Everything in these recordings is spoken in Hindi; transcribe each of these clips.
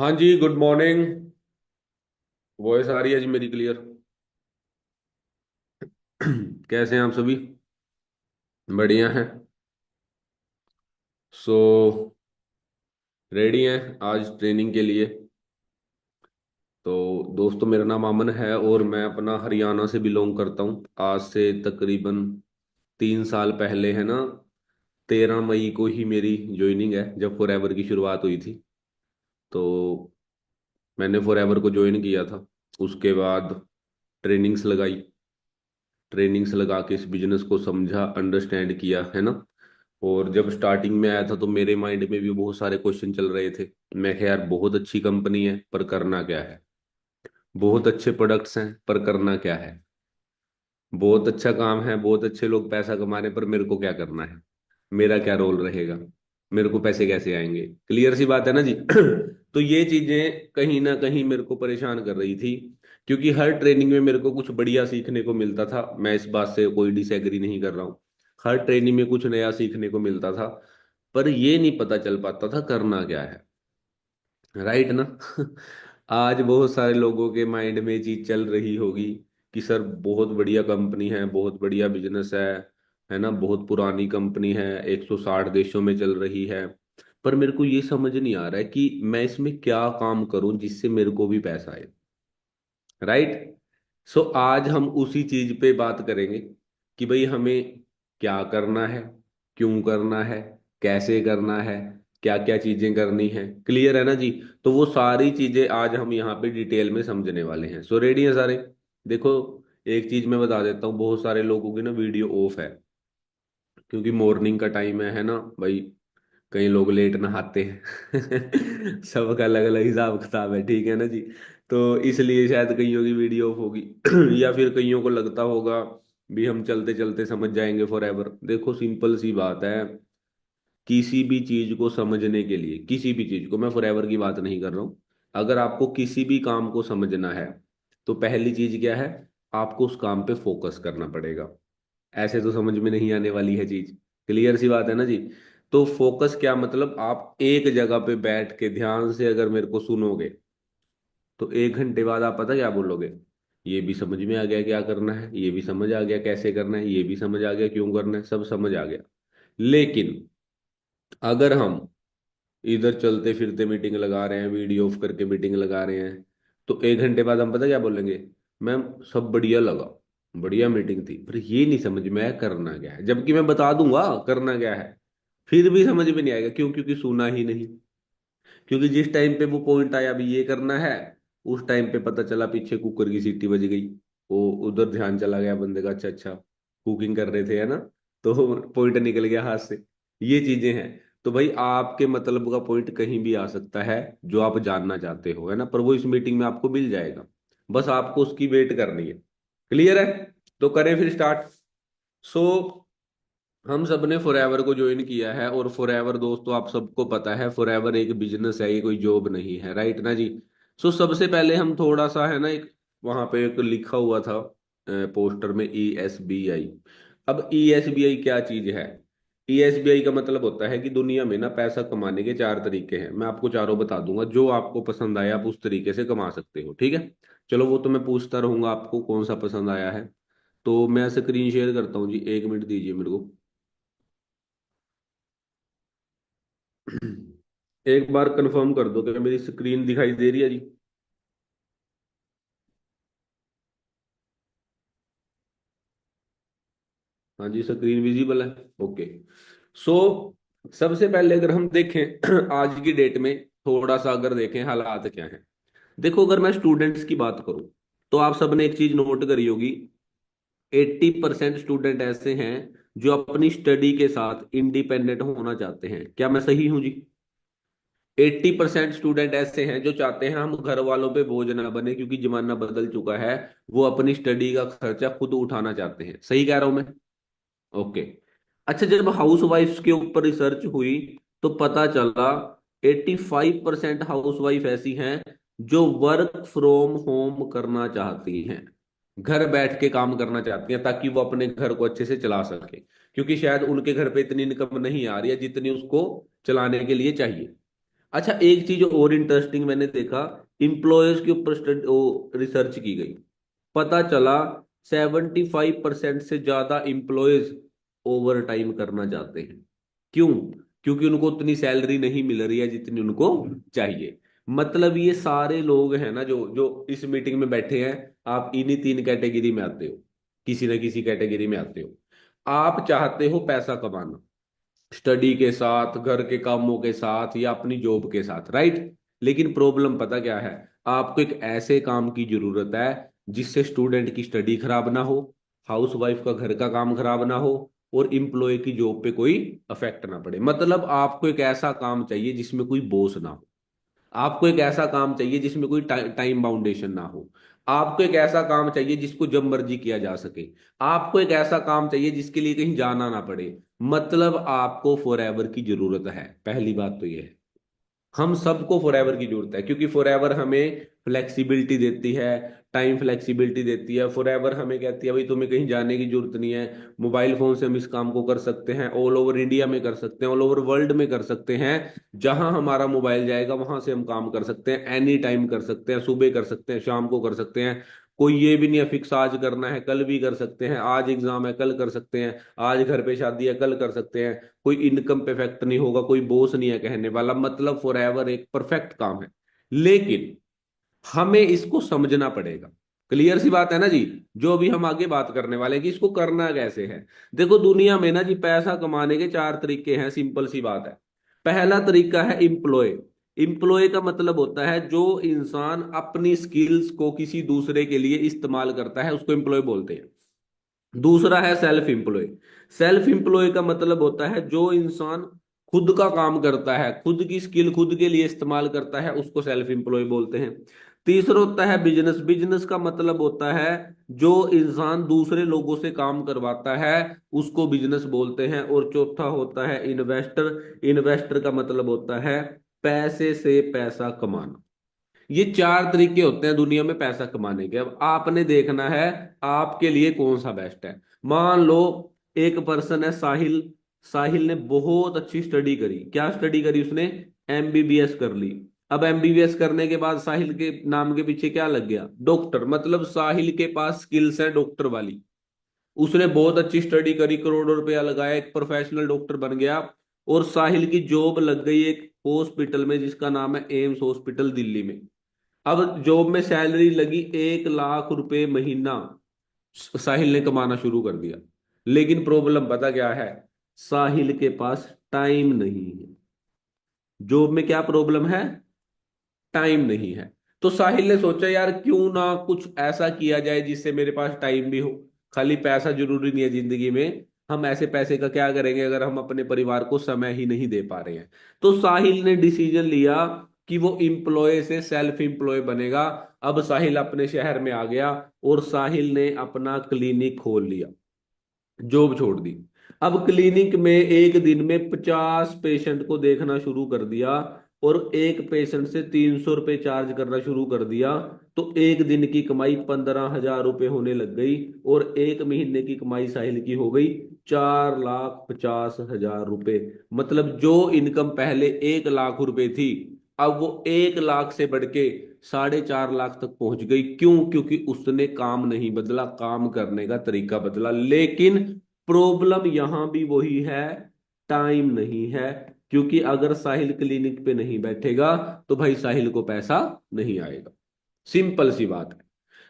हाँ जी, गुड मॉर्निंग। वॉइस आ रही है जी मेरी क्लियर? कैसे हैं आप सभी? बढ़िया हैं। सो रेडी हैं आज ट्रेनिंग के लिए? तो दोस्तों, मेरा नाम अमन है और मैं अपना हरियाणा से बिलोंग करता हूँ। आज से तकरीबन 3 साल पहले है ना, 13 मई को ही मेरी ज्वाइनिंग है, जब फॉरएवर की शुरुआत हुई थी। तो मैंने फॉरएवर को ज्वाइन किया था। उसके बाद ट्रेनिंग्स लगाई। ट्रेनिंग्स लगा के इस बिजनेस को समझा, अंडरस्टैंड किया, है ना। और जब स्टार्टिंग में आया था तो मेरे माइंड में भी बहुत सारे क्वेश्चन चल रहे थे। मैं कहा यार, बहुत अच्छी कंपनी है पर करना क्या है। बहुत अच्छे प्रोडक्ट्स हैं पर करना क्या है। बहुत अच्छा काम है, बहुत अच्छे लोग पैसा कमा रहे हैं, पर मेरे को क्या करना है। मेरा क्या रोल रहेगा। मेरे को पैसे कैसे आएंगे। क्लियर सी बात है ना जी। तो ये चीजें कहीं ना कहीं मेरे को परेशान कर रही थी। क्योंकि हर ट्रेनिंग में मेरे को कुछ बढ़िया सीखने को मिलता था, मैं इस बात से कोई डिसएग्री नहीं कर रहा हूँ। हर ट्रेनिंग में कुछ नया सीखने को मिलता था। पर ये नहीं पता चल पाता था करना क्या है। राइट ना। आज बहुत सारे लोगों के माइंड में ये चीज चल रही होगी कि सर बहुत बढ़िया कंपनी है, बहुत बढ़िया बिजनेस है ना, बहुत पुरानी कंपनी है, 160 देशों में चल रही है। पर मेरे को ये समझ नहीं आ रहा है कि मैं इसमें क्या काम करूं जिससे मेरे को भी पैसा आए। राइट। सो आज हम उसी चीज पे बात करेंगे कि भाई हमें क्या करना है, क्यों करना है, कैसे करना है, क्या क्या चीजें करनी है। क्लियर है ना जी। तो वो सारी चीजें आज हम यहाँ पे डिटेल में समझने वाले हैं। सो रेडी है सारे? देखो, एक चीज मैं बता देता हूँ, बहुत सारे लोगों की ना वीडियो ऑफ है, क्योंकि मॉर्निंग का टाइम है ना भाई। कई लोग लेट नहाते हैं। सबका अलग अलग हिसाब किताब है, ठीक है ना जी। तो इसलिए शायद कईयों की वीडियो ऑफ होगी। या फिर कईयों को लगता होगा भी हम चलते चलते समझ जाएंगे फॉर। देखो, सिंपल सी बात है। किसी भी चीज को समझने के लिए, किसी भी चीज को, मैं फॉर की बात नहीं कर रहा हूँ, अगर आपको किसी भी काम को समझना है तो पहली चीज क्या है? आपको उस काम पे फोकस करना पड़ेगा। ऐसे तो समझ में नहीं आने वाली है चीज। क्लियर सी बात है ना जी। तो फोकस क्या मतलब? आप एक जगह पे बैठ के ध्यान से अगर मेरे को सुनोगे तो 1 घंटे बाद आप पता क्या बोलोगे? ये भी समझ में आ गया क्या करना है, ये भी समझ आ गया कैसे करना है, ये भी समझ आ गया क्यों करना है, सब समझ आ गया। लेकिन अगर हम इधर चलते फिरते मीटिंग लगा रहे हैं, वीडियो ऑफ करके मीटिंग लगा रहे हैं, तो 1 घंटे बाद हम पता क्या बोलेंगे? मैम, सब बढ़िया लगा, बढ़िया मीटिंग थी, पर ये नहीं समझ में आया करना क्या है। जबकि मैं बता दूंगा करना क्या है, फिर भी समझ में नहीं आएगा। क्यों? क्योंकि सुना ही नहीं। क्योंकि जिस टाइम पे वो पॉइंट आया भी ये करना है, उस टाइम पे पता चला पीछे कुकर की सीटी बज गई। वो उधर ध्यान चला गया बंदे का, अच्छा अच्छा कुकिंग कर रहे थे, है ना। तो पॉइंट निकल गया हाथ से। ये चीजें हैं। तो भाई, आपके मतलब का पॉइंट कहीं भी आ सकता है जो आप जानना चाहते हो, है ना, पर वो इस मीटिंग में आपको मिल जाएगा। बस आपको उसकी वेट करनी है। क्लियर है? तो करें फिर स्टार्ट। सो हम सब ने फॉरएवर को ज्वाइन किया है, और फॉरएवर दोस्तों आप सबको पता है, फॉरएवर एक बिजनेस है, ये कोई जॉब नहीं है। राइट ना जी। सो सबसे पहले हम थोड़ा सा, है ना, एक वहां पे एक लिखा हुआ था पोस्टर में, ESBI। अब ESBI क्या चीज है? ESBI का मतलब होता है कि दुनिया में ना पैसा कमाने के 4 तरीके हैं। मैं आपको चारों बता दूंगा, जो आपको पसंद आया आप उस तरीके से कमा सकते हो, ठीक है। चलो, वो तो मैं पूछता रहूंगा आपको कौन सा पसंद आया है। तो मैं स्क्रीन शेयर करता हूँ जी, 1 मिनट दीजिए मेरे को। एक बार कंफर्म कर दो कि मेरी स्क्रीन दिखाई दे रही है जी। हाँ जी, स्क्रीन विजिबल है। ओके। सो सबसे पहले अगर हम देखें आज की डेट में, थोड़ा सा अगर देखें हालात क्या है। देखो, अगर मैं स्टूडेंट्स की बात करूं तो आप सबने एक चीज नोट करी होगी। 80% स्टूडेंट ऐसे हैं जो अपनी स्टडी के साथ इंडिपेंडेंट होना चाहते हैं। क्या मैं सही हूं जी? 80% स्टूडेंट ऐसे हैं जो चाहते हैं हम घर वालों पे बोझ ना बने, क्योंकि जमाना बदल चुका है। वो अपनी स्टडी का खर्चा खुद उठाना चाहते हैं। सही कह रहा हूं मैं? ओके। अच्छा, जब हाउस वाइफ्स के ऊपर रिसर्च हुई तो पता चला 85% हाउस वाइफ ऐसी हैं जो वर्क फ्रॉम होम करना चाहती हैं। घर बैठ के काम करना चाहती हैं ताकि वो अपने घर को अच्छे से चला सके, क्योंकि शायद उनके घर पे इतनी इनकम नहीं आ रही है जितनी उसको चलाने के लिए चाहिए। अच्छा, एक चीज और इंटरेस्टिंग मैंने देखा, इंप्लॉयर्स के ऊपर रिसर्च की गई। पता चला 75% से ज्यादा इंप्लॉयज ओवर टाइम करना चाहते हैं। क्यों? क्योंकि उनको उतनी सैलरी नहीं मिल रही है जितनी उनको चाहिए। मतलब ये सारे लोग हैं ना, जो जो इस मीटिंग में बैठे हैं, आप इन्हीं तीन कैटेगरी में आते हो, किसी ना किसी कैटेगरी में आते हो। आप चाहते हो पैसा कमाना, स्टडी के साथ, घर के कामों के साथ, या अपनी जॉब के साथ, राइट। लेकिन प्रॉब्लम पता क्या है? आपको एक ऐसे काम की जरूरत है जिससे स्टूडेंट की स्टडी खराब ना हो, हाउस वाइफ का घर का काम खराब ना हो, और एम्प्लॉय की जॉब पे कोई अफेक्ट ना पड़े। मतलब आपको एक ऐसा काम चाहिए जिसमें कोई बॉस ना हो। आपको एक ऐसा काम चाहिए जिसमें कोई टाइम बाउंडेशन ना हो। आपको एक ऐसा काम चाहिए जिसको जब मर्जी किया जा सके। आपको एक ऐसा काम चाहिए जिसके लिए कहीं जाना ना पड़े। मतलब आपको फॉरएवर की जरूरत है। पहली बात तो ये है, हम सबको फॉरएवर की जरूरत है, क्योंकि फॉरएवर हमें फ्लेक्सिबिलिटी देती है, टाइम फ्लेक्सिबिलिटी देती है। फॉरएवर हमें कहती है भाई तुम्हें कहीं जाने की जरूरत नहीं है, मोबाइल फोन से हम इस काम को कर सकते हैं, ऑल ओवर इंडिया में कर सकते हैं, ऑल ओवर वर्ल्ड में कर सकते हैं। जहां हमारा मोबाइल जाएगा वहां से हम काम कर सकते हैं, एनी टाइम कर सकते हैं, सुबह कर सकते हैं, शाम को कर सकते हैं। कोई ये भी नहीं है फिक्स आज करना है, कल भी कर सकते हैं, आज एग्जाम है कल कर सकते हैं, आज घर पे शादी है कल कर सकते हैं। कोई इनकम पे इफेक्ट नहीं होगा, कोई बोस नहीं है कहने वाला। मतलब फॉरएवर एक परफेक्ट काम है। लेकिन हमें इसको समझना पड़ेगा। क्लियर सी बात है ना जी? जो अभी हम आगे बात करने वाले हैं कि इसको करना कैसे है। देखो, दुनिया में ना जी पैसा कमाने के चार तरीके हैं, सिंपल सी बात है। पहला तरीका है इम्प्लॉय। इम्प्लॉय का मतलब होता है जो इंसान अपनी स्किल्स को किसी दूसरे के लिए इस्तेमाल करता है, उसको एम्प्लॉय बोलते हैं। दूसरा है सेल्फ एम्प्लॉय। सेल्फ एम्प्लॉय का मतलब होता है जो इंसान खुद का काम करता है, खुद की स्किल खुद के लिए इस्तेमाल करता है, उसको सेल्फ एम्प्लॉय बोलते हैं। तीसरा होता है बिजनेस। बिजनेस का मतलब होता है जो इंसान दूसरे लोगों से काम करवाता है, उसको बिजनेस बोलते हैं। और चौथा होता है इन्वेस्टर। इन्वेस्टर का मतलब होता है पैसे से पैसा कमाना। ये चार तरीके होते हैं दुनिया में पैसा कमाने के। अब आपने देखना है आपके लिए कौन सा बेस्ट है। मान लो एक पर्सन है साहिल। साहिल ने बहुत अच्छी स्टडी करी। क्या स्टडी करी उसने? एमबीबीएस कर ली। अब एमबीबीएस करने के बाद साहिल के नाम के पीछे क्या लग गया? डॉक्टर। मतलब साहिल के पास स्किल्स है डॉक्टर वाली। उसने बहुत अच्छी स्टडी करी, करोड़ों रुपया लगाया, एक प्रोफेशनल डॉक्टर बन गया। और साहिल की जॉब लग गई एक हॉस्पिटल में जिसका नाम है एम्स हॉस्पिटल दिल्ली में। अब जॉब में सैलरी लगी 1 लाख रुपए महीना। साहिल ने कमाना शुरू कर दिया। लेकिन प्रॉब्लम पता क्या है? साहिल के पास टाइम नहीं है। जॉब में क्या प्रॉब्लम है? टाइम नहीं है। तो साहिल ने सोचा यार क्यों ना कुछ ऐसा किया जाए जिससे मेरे पास टाइम भी हो। खाली पैसा जरूरी नहीं है जिंदगी में। हम ऐसे पैसे का क्या करेंगे अगर हम अपने परिवार को समय ही नहीं दे पा रहे हैं? तो साहिल ने डिसीजन लिया कि वो एम्प्लॉय से सेल्फ एम्प्लॉय बनेगा। अब साहिल अपने शहर में आ गया और साहिल ने अपना क्लिनिक खोल लिया, जॉब छोड़ दी। अब क्लिनिक में एक दिन में 50 पेशेंट को देखना शुरू कर दिया। और एक पेशेंट से 300 रुपये चार्ज करना शुरू कर दिया। तो एक दिन की कमाई 15,000 रुपये होने लग गई। और एक महीने की कमाई साहिल की हो गई 4,50,000 रुपये। मतलब जो इनकम पहले 1 लाख रुपए थी, अब वो 1 लाख से बढ़ के 4.5 लाख तक पहुंच गई। क्यों? क्योंकि उसने काम नहीं बदला, काम करने का तरीका बदला। लेकिन प्रॉब्लम यहां भी वही है, टाइम नहीं है। क्योंकि अगर साहिल क्लिनिक पे नहीं बैठेगा तो भाई साहिल को पैसा नहीं आएगा। सिंपल सी बात है।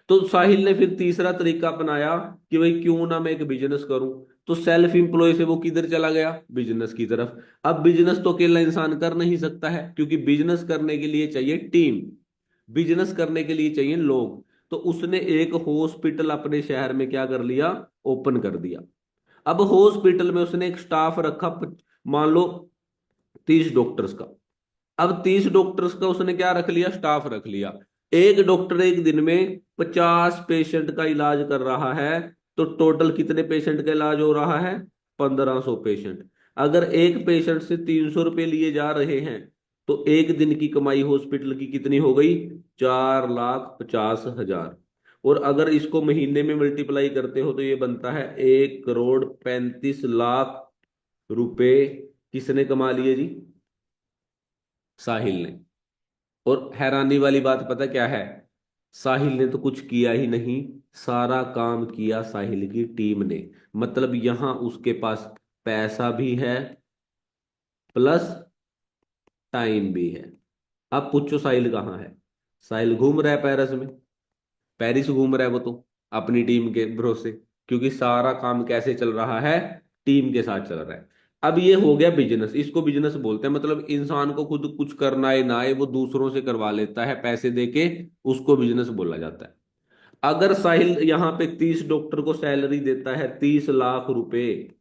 तो साहिल ने फिर तीसरा तरीका अपनाया कि भाई क्यों ना मैं एक बिजनेस करूं। तो सेल्फ एम्प्लॉय से वो किधर चला गया? बिजनेस की तरफ। अब बिजनेस तो अकेला इंसान कर नहीं सकता है, क्योंकि बिजनेस करने के लिए चाहिए टीम, बिजनेस करने के लिए चाहिए लोग। तो उसने एक हॉस्पिटल अपने शहर में क्या कर लिया? ओपन कर दिया। अब हॉस्पिटल में उसने एक स्टाफ रखा, मान लो 30 डॉक्टर्स का। अब 30 डॉक्टर्स का उसने क्या रख लिया? स्टाफ रख लिया। एक डॉक्टर एक दिन में 50 पेशेंट का इलाज कर रहा है। तो टोटल कितने पेशेंट का इलाज हो रहा है? 1,500 पेशेंट। अगर एक पेशेंट से 300 रुपये लिए जा रहे हैं, तो एक दिन की कमाई हॉस्पिटल की कितनी हो गई? 4,50,000। और अगर इसको महीने में मल्टीप्लाई करते हो तो ये बनता है 1,35,00,000 रुपए। किसने कमा लिए जी? साहिल ने। और हैरानी वाली बात पता क्या है, साहिल ने तो कुछ किया ही नहीं, सारा काम किया साहिल की टीम ने। मतलब यहां उसके पास पैसा भी है प्लस टाइम भी है। अब पूछो साहिल कहाँ है? साहिल घूम रहा है पेरिस में, पेरिस घूम रहा है वो तो अपनी टीम के भरोसे, क्योंकि सारा काम कैसे चल रहा है, टीम के साथ चल रहा है। अब ये हो गया बिजनेस, इसको बिजनेस बोलते हैं। मतलब इंसान को खुद कुछ करना है ना आए, वो दूसरों से करवा लेता है पैसे देके, उसको बिजनेस बोला जाता है। अगर साहिल यहाँ पे 30 डॉक्टर को सैलरी देता है 30 लाख रुपए,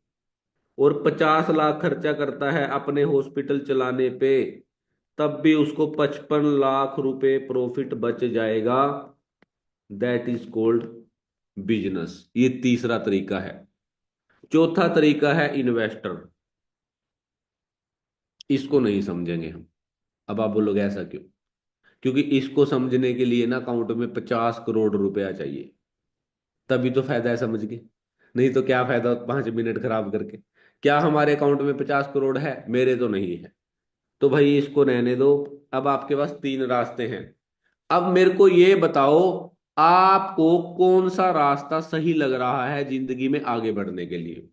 और 50 लाख खर्चा करता है अपने हॉस्पिटल चलाने पे, तब भी उसको 55 लाख रुपए प्रॉफिट बच जाएगा। That is called business. ये तीसरा तरीका है। चौथा तरीका है इन्वेस्टर। इसको नहीं समझेंगे हम। अब आप बोलोगे ऐसा क्यों? क्योंकि इसको समझने के लिए ना अकाउंट में 50 करोड़ रुपया चाहिए, तभी तो फायदा है, समझ के। नहीं तो क्या फायदा 5 मिनट खराब करके। क्या हमारे अकाउंट में 50 करोड़ है? मेरे तो नहीं है। तो भाई इसको रहने दो। अब आपके पास तीन रास्ते हैं। अब मेरे को ये बताओ, आपको कौन सा रास्ता सही लग रहा है जिंदगी में आगे बढ़ने के लिए?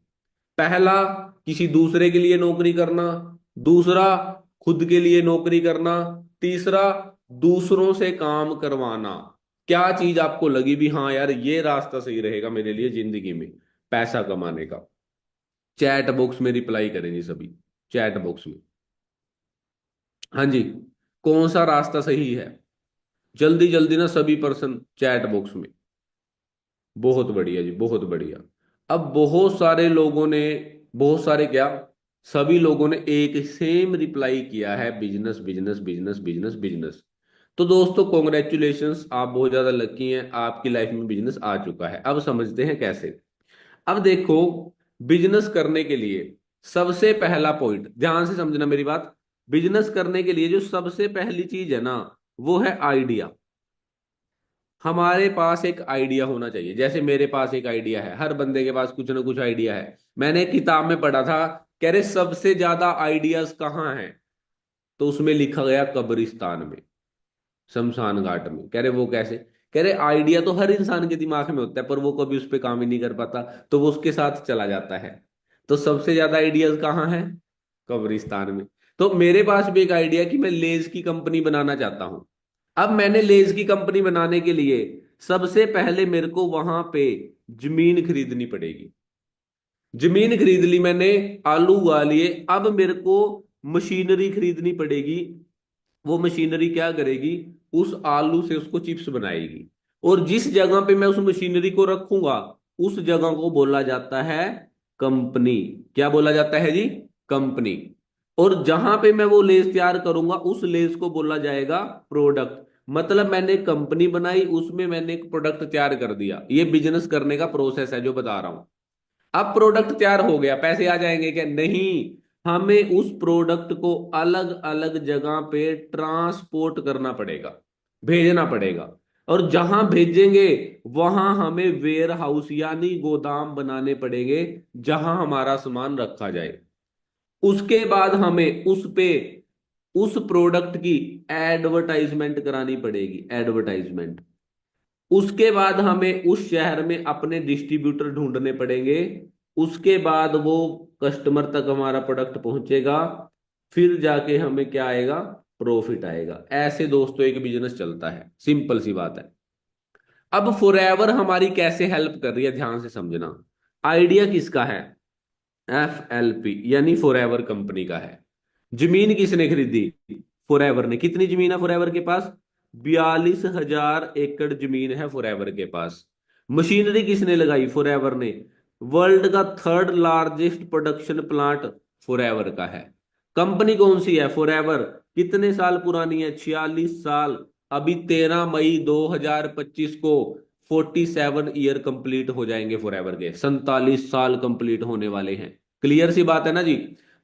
पहला, किसी दूसरे के लिए नौकरी करना। दूसरा, खुद के लिए नौकरी करना। तीसरा, दूसरों से काम करवाना। क्या चीज आपको लगी भी हाँ यार ये रास्ता सही रहेगा मेरे लिए जिंदगी में पैसा कमाने का? चैट बॉक्स में रिप्लाई करेंगे सभी, चैट बॉक्स में। हाँ जी, कौन सा रास्ता सही है? जल्दी जल्दी ना सभी पर्सन चैट बॉक्स में। बहुत बढ़िया जी, बहुत बढ़िया। अब बहुत सारे लोगों ने, बहुत सारे क्या, सभी लोगों ने एक सेम रिप्लाई किया है, business business business business business. तो दोस्तों कॉन्ग्रेचुलेशंस, आप बहुत ज्यादा लकी हैं, आपकी लाइफ में बिजनेस आ चुका है। अब समझते हैं कैसे। अब देखो, बिजनेस करने के लिए सबसे पहला पॉइंट, ध्यान से समझना मेरी बात। बिजनेस करने के लिए जो सबसे पहली चीज है ना, वो है आइडिया। हमारे पास एक आइडिया होना चाहिए। जैसे मेरे पास एक आइडिया है, हर बंदे के पास कुछ ना कुछ आइडिया है। मैंने एक किताब में पढ़ा था, कह रहे सबसे ज्यादा आइडियाज कहाँ हैं? तो उसमें लिखा गया कब्रिस्तान में, शमशान घाट में। कह रहे वो कैसे? कह रहे आइडिया तो हर इंसान के दिमाग में होता है, पर वो कभी उस पर काम ही नहीं कर पाता, तो वो उसके साथ चला जाता है। तो सबसे ज्यादा आइडियाज कहाँ है? कब्रिस्तान में। तो मेरे पास भी एक आइडिया कि मैं लेज की कंपनी बनाना चाहता हूं। अब मैंने लेज की कंपनी बनाने के लिए सबसे पहले मेरे को वहां पे जमीन खरीदनी पड़ेगी। जमीन खरीद ली मैंने, आलू उगा लिए। अब मेरे को मशीनरी खरीदनी पड़ेगी। वो मशीनरी क्या करेगी? उस आलू से उसको चिप्स बनाएगी। और जिस जगह पे मैं उस मशीनरी को रखूंगा, उस जगह को बोला जाता है कंपनी। क्या बोला जाता है जी? कंपनी। और जहां पे मैं वो लेस तैयार करूंगा, उस लेस को बोला जाएगा प्रोडक्ट। मतलब मैंने कंपनी बनाई, उसमें मैंने एक प्रोडक्ट तैयार कर दिया। ये बिजनेस करने का प्रोसेस है जो बता रहा हूं। अब प्रोडक्ट तैयार हो गया, पैसे आ जाएंगे क्या? नहीं। हमें उस प्रोडक्ट को अलग अलग जगह पे ट्रांसपोर्ट करना पड़ेगा, भेजना पड़ेगा। और जहां भेजेंगे, वहां हमें वेयर हाउस यानी गोदाम बनाने पड़ेंगे, जहां हमारा सामान रखा जाए। उसके बाद हमें उस पे, उस प्रोडक्ट की एडवर्टाइजमेंट करानी पड़ेगी, एडवर्टाइजमेंट। उसके बाद हमें उस शहर में अपने डिस्ट्रीब्यूटर ढूंढने पड़ेंगे। उसके बाद वो कस्टमर तक हमारा प्रोडक्ट पहुंचेगा। फिर जाके हमें क्या आएगा? प्रॉफिट आएगा। ऐसे दोस्तों एक बिजनेस चलता है, सिंपल सी बात है। अब फॉरएवर हमारी कैसे हेल्प कर रही है, ध्यान से समझना। आइडिया किसका है? FLP यानी फॉरएवर कंपनी का है। जमीन किसने खरीदी? फॉरएवर ने। कितनी जमीन है फॉरएवर के पास? 42,000 एकड़ जमीन है फॉरएवर के पास। मशीनरी किसने लगाई? फॉरएवर ने। वर्ल्ड का third largest production plant forever का है। कंपनी कौन सी है? फॉरएवर। कितने साल पुरानी है? 46 साल। अभी 13 मई 2025 को 47 ईयर कंप्लीट हो जाएंगे फॉरएवर के, 47 साल कंप्लीट होने वाले हैं। क्लियर सी बात है ना जी?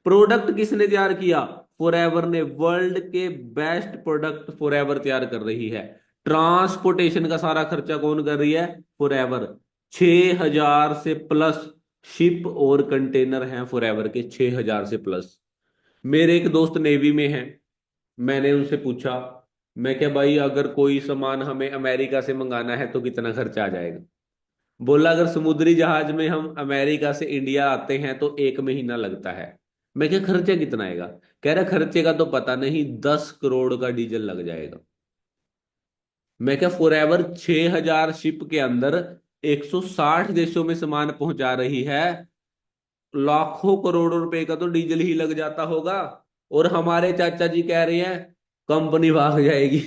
प्रोडक्ट किसने तैयार किया? फॉरएवर ने। वर्ल्ड के बेस्ट प्रोडक्ट फॉरएवर तैयार कर रही है। ट्रांसपोर्टेशन का सारा खर्चा कौन कर रही है? फॉरएवर। 6,000 से प्लस शिप और कंटेनर हैं फॉरएवर के, 6,000 से प्लस। मेरे एक दोस्त नेवी में है, मैंने उनसे पूछा, मैं क्या भाई, अगर कोई सामान हमें अमेरिका से मंगाना है तो कितना खर्चा आ जाएगा? बोला, अगर समुद्री जहाज में हम अमेरिका से इंडिया आते हैं तो 1 महीना लगता है। मैं क्या, खर्चा कितना आएगा? कह रहा, खर्चे का तो पता नहीं, 10 करोड़ का डीजल लग जाएगा। मैं क्या, फॉर एवर 6,000 शिप के अंदर 160 देशों में सामान पहुंचा रही है, लाखों करोड़ों रुपए का तो डीजल ही लग जाता होगा। और हमारे चाचा जी कह रहे हैं कंपनी भाग जाएगी।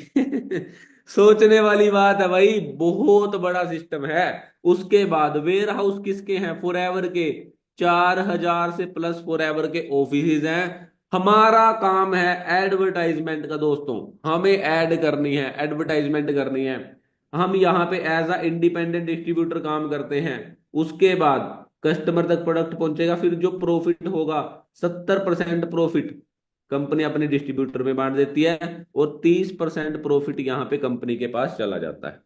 सोचने वाली बात है भाई, बहुत बड़ा सिस्टम है। उसके बाद वेयर हाउस किसके हैं? फॉरएवर के। 4,000 से प्लस फॉरएवर के ऑफिस हैं। हमारा काम है एडवर्टाइजमेंट का दोस्तों। हमें ऐड करनी है, एडवर्टाइजमेंट करनी है। हम यहाँ पे एज अ इंडिपेंडेंट डिस्ट्रीब्यूटर काम करते हैं। उसके बाद कस्टमर तक प्रोडक्ट पहुंचेगा, फिर जो प्रॉफिट होगा, 70% प्रॉफिट कंपनी अपने डिस्ट्रीब्यूटर में बांट देती है, और 30% प्रॉफिट यहाँ पे कंपनी के पास चला जाता है।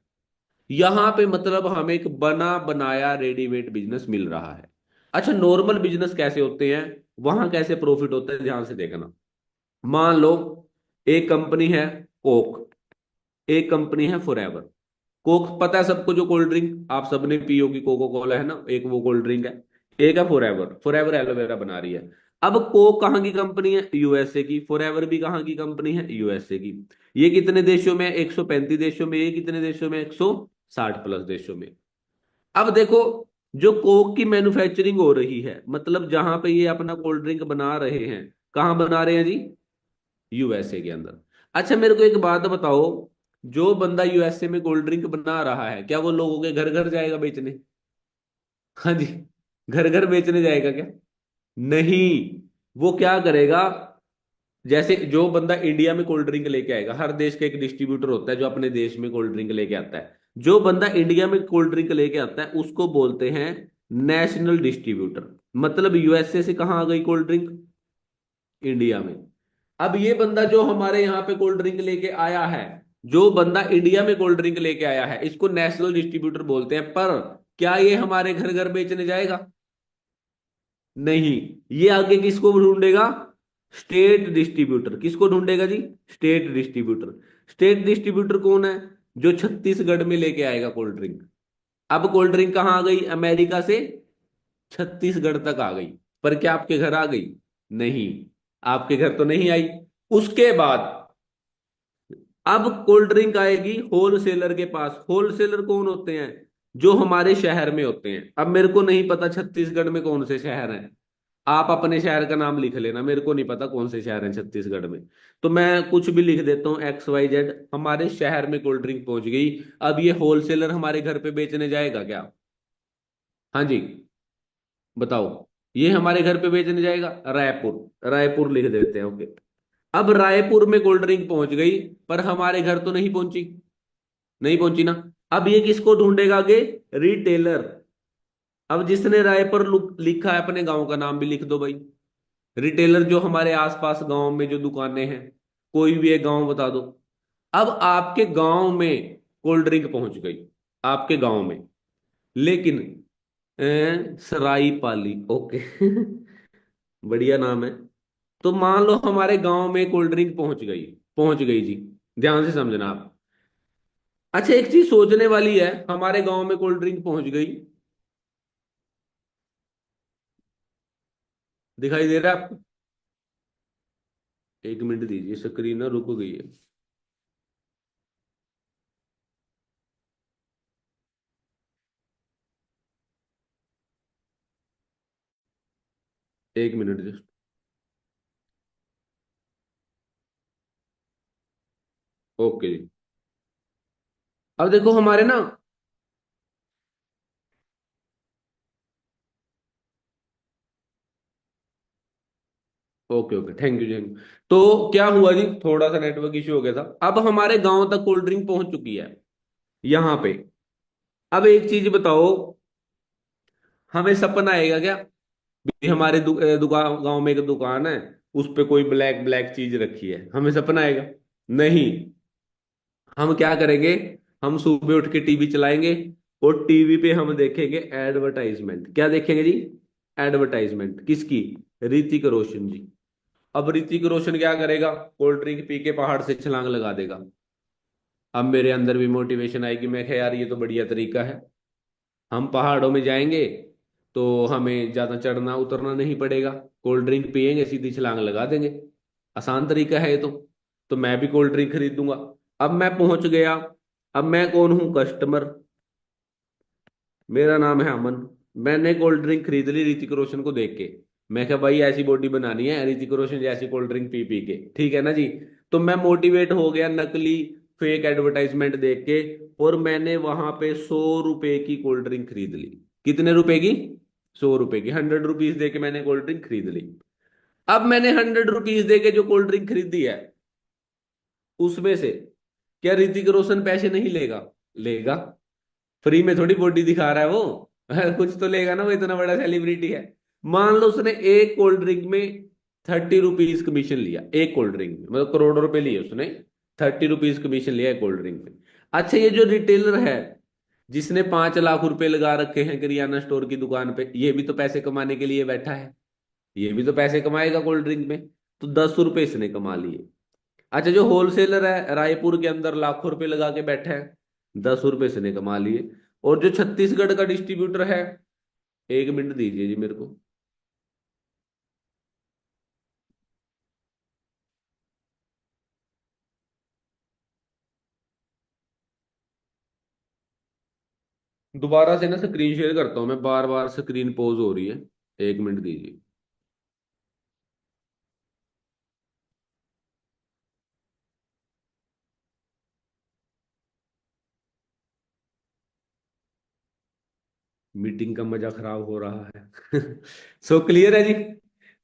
यहाँ पे मतलब हमें एक बना बनाया रेडीमेड बिजनेस मिल रहा है। अच्छा, नॉर्मल बिजनेस कैसे होते हैं, वहां कैसे प्रॉफिट होता है, ध्यान से देखना। मान लो एक कंपनी है कोक, एक कंपनी है फॉरएवर। कोक पता है सबको, जो कोल्ड ड्रिंक आप सबने पी होगी, कोको कोला है ना, एक वो कोल्ड ड्रिंक है। एक है फॉरएवर, फॉरएवर एलोवेरा बना रही है। अब कोक कहाँ की कंपनी है? यूएसए की। फॉरएवर भी कहाँ की कंपनी है? यूएसए की। ये कितने देशों में? 135 देशों में। ये कितने देशों में? 160 प्लस देशों में। अब देखो, जो कोक की मैन्युफैक्चरिंग हो रही है, मतलब जहां पे ये अपना कोल्ड ड्रिंक बना रहे हैं, कहाँ बना रहे हैं जी? यूएसए के अंदर। अच्छा, मेरे को एक बात बताओ, जो बंदा यूएसए में कोल्ड ड्रिंक बना रहा है, क्या वो लोगों के घर घर जाएगा बेचने? हाँ जी, घर घर बेचने जाएगा क्या? नहीं। वो क्या करेगा, जैसे जो बंदा इंडिया में कोल्ड ड्रिंक लेके आएगा, हर देश का एक डिस्ट्रीब्यूटर होता है जो अपने देश में कोल्ड ड्रिंक लेके आता है। जो बंदा इंडिया में कोल्ड ड्रिंक लेके आता है उसको बोलते हैं नेशनल डिस्ट्रीब्यूटर। मतलब यूएसए से कहाँ आ गई कोल्ड ड्रिंक? इंडिया में। अब ये बंदा जो हमारे यहाँ पे कोल्ड ड्रिंक लेके आया है, जो बंदा इंडिया में कोल्ड ड्रिंक लेके आया है, इसको नेशनल डिस्ट्रीब्यूटर बोलते हैं। पर क्या ये हमारे घर घर बेचने जाएगा? नहीं। ये आगे किसको ढूंढेगा? State distributor. किसको ढूंढेगा जी? State distributor. स्टेट डिस्ट्रीब्यूटर कौन है? जो छत्तीसगढ़ में लेके आएगा कोल्ड ड्रिंक। अब कोल्ड ड्रिंक कहाँ आ गई? अमेरिका से छत्तीसगढ़ तक आ गई। पर क्या आपके घर आ गई? नहीं, आपके घर तो नहीं आई। उसके बाद अब कोल्ड ड्रिंक आएगी होलसेलर के पास। होलसेलर कौन होते हैं? जो हमारे शहर में होते हैं। अब मेरे को नहीं पता छत्तीसगढ़ में कौन से शहर हैं, आप अपने शहर का नाम लिख लेना, मेरे को नहीं पता कौन से शहर हैं छत्तीसगढ़ में। तो मैं कुछ भी लिख देता हूँ, XYZ। हमारे शहर में कोल्ड ड्रिंक पहुंच गई। अब ये होलसेलर हमारे घर पे बेचने जाएगा क्या? हाँ जी, बताओ। ये हमारे घर पे बेचने जाएगा? रायपुर, रायपुर लिख देते हैं, ओके। अब रायपुर में कोल्ड ड्रिंक पहुंच गई, पर हमारे घर तो नहीं पहुंची। नहीं पहुंची ना। अब ये किसको ढूंढेगा आगे? रिटेलर। अब जिसने रायपुर लिखा है, अपने गांव का नाम भी लिख दो भाई। रिटेलर जो हमारे आसपास गांव में जो दुकानें हैं, कोई भी एक गांव बता दो। अब आपके गांव में कोल्ड ड्रिंक पहुंच गई, आपके गांव में। लेकिन सराई पाली, ओके। बढ़िया नाम है। तो मान लो हमारे गांव में कोल्ड ड्रिंक पहुंच गई। पहुंच गई जी, ध्यान से समझना आप। अच्छा, एक चीज सोचने वाली है, हमारे गांव में कोल्ड ड्रिंक पहुंच गई, दिखाई दे रहा है आपको? एक मिनट दीजिए, स्क्रीन ना रुक गई है। एक मिनट जस्ट। ओके जी। अब देखो हमारे ना, okay okay, thank you thank you. तो क्या हुआ जी, थोड़ा सा नेटवर्क इश्यू हो गया था। अब हमारे गांव तक कोल्ड ड्रिंक पहुंच चुकी है, यहाँ पे। अब एक चीज बताओ, हमें सपना आएगा क्या भी हमारे दुकान, गांव में एक दुकान है, उस पे कोई ब्लैक ब्लैक चीज रखी है? हमें सपना आएगा? नहीं। हम क्या करेंगे? हम सुबह उठ के टीवी चलाएंगे, और टीवी पे हम देखेंगे एडवर्टाइजमेंट। क्या देखेंगे जी? एडवर्टाइजमेंट किसकी? ऋतिक रोशन जी। अब ऋतिक रोशन क्या करेगा, कोल्ड ड्रिंक पी के पहाड़ से छलांग लगा देगा। अब मेरे अंदर भी मोटिवेशन आएगी, मैं कह यार ये तो बढ़िया तरीका है, हम पहाड़ों में जाएंगे तो हमें ज्यादा चढ़ना उतरना नहीं पड़ेगा, कोल्ड ड्रिंक पियेंगे सीधी छलांग लगा देंगे, आसान तरीका है ये तो मैं भी कोल्ड ड्रिंक खरीदूंगा। अब मैं पहुंच गया, अब मैं कौन हूं, कस्टमर, मेरा नाम है अमन। मैंने कोल्ड ड्रिंक खरीद ली ऋतिक रोशन को देख के, मैं क्या भाई ऐसी बॉडी बनानी है ऋतिक रोशन जैसी कोल्ड ड्रिंक पी पी के, ठीक है ना जी। तो मैं मोटिवेट हो गया नकली फेक एडवर्टाइजमेंट देख के, और मैंने वहां पे 100 रुपए की कोल्ड ड्रिंक खरीद ली। कितने रुपए की, 100 रुपए की, 100 रुपीज दे के मैंने कोल्ड ड्रिंक खरीद ली। अब मैंने 100 रुपीज दे के जो कोल्ड ड्रिंक खरीदी है, उसमें से क्या ऋतिक रोशन पैसे नहीं लेगा, लेगा। फ्री में थोड़ी बॉडी दिखा रहा है वो कुछ तो लेगा ना, वो इतना बड़ा सेलिब्रिटी है। मान लो उसने एक कोल्ड ड्रिंक में 30 रुपीज कमीशन लिया, एक कोल्ड ड्रिंक में, मतलब करोड़ों रुपए लिए उसने, 30 रुपीज कमीशन लिया एक कोल्ड ड्रिंक में। अच्छा, ये जो रिटेलर है जिसने 5 लाख रुपए लगा रखे हैं किराना स्टोर की दुकान पे, ये भी तो पैसे कमाने के लिए बैठा है, ये भी तो पैसे कमाएगा कोल्ड ड्रिंक में, तो 10 रुपए इसने कमा लिए। अच्छा, जो होलसेलर है रायपुर के अंदर लाखों रुपए लगा के बैठा है, 10 रुपए इसने कमा लिए। और जो छत्तीसगढ़ का डिस्ट्रीब्यूटर है, 1 मिनट दीजिए जी मेरे को, दोबारा से ना स्क्रीन शेयर करता हूं मैं, बार बार स्क्रीन पोज हो रही है, 1 मिनट दीजिए। मीटिंग का मजा खराब हो रहा है सो क्लियर है जी।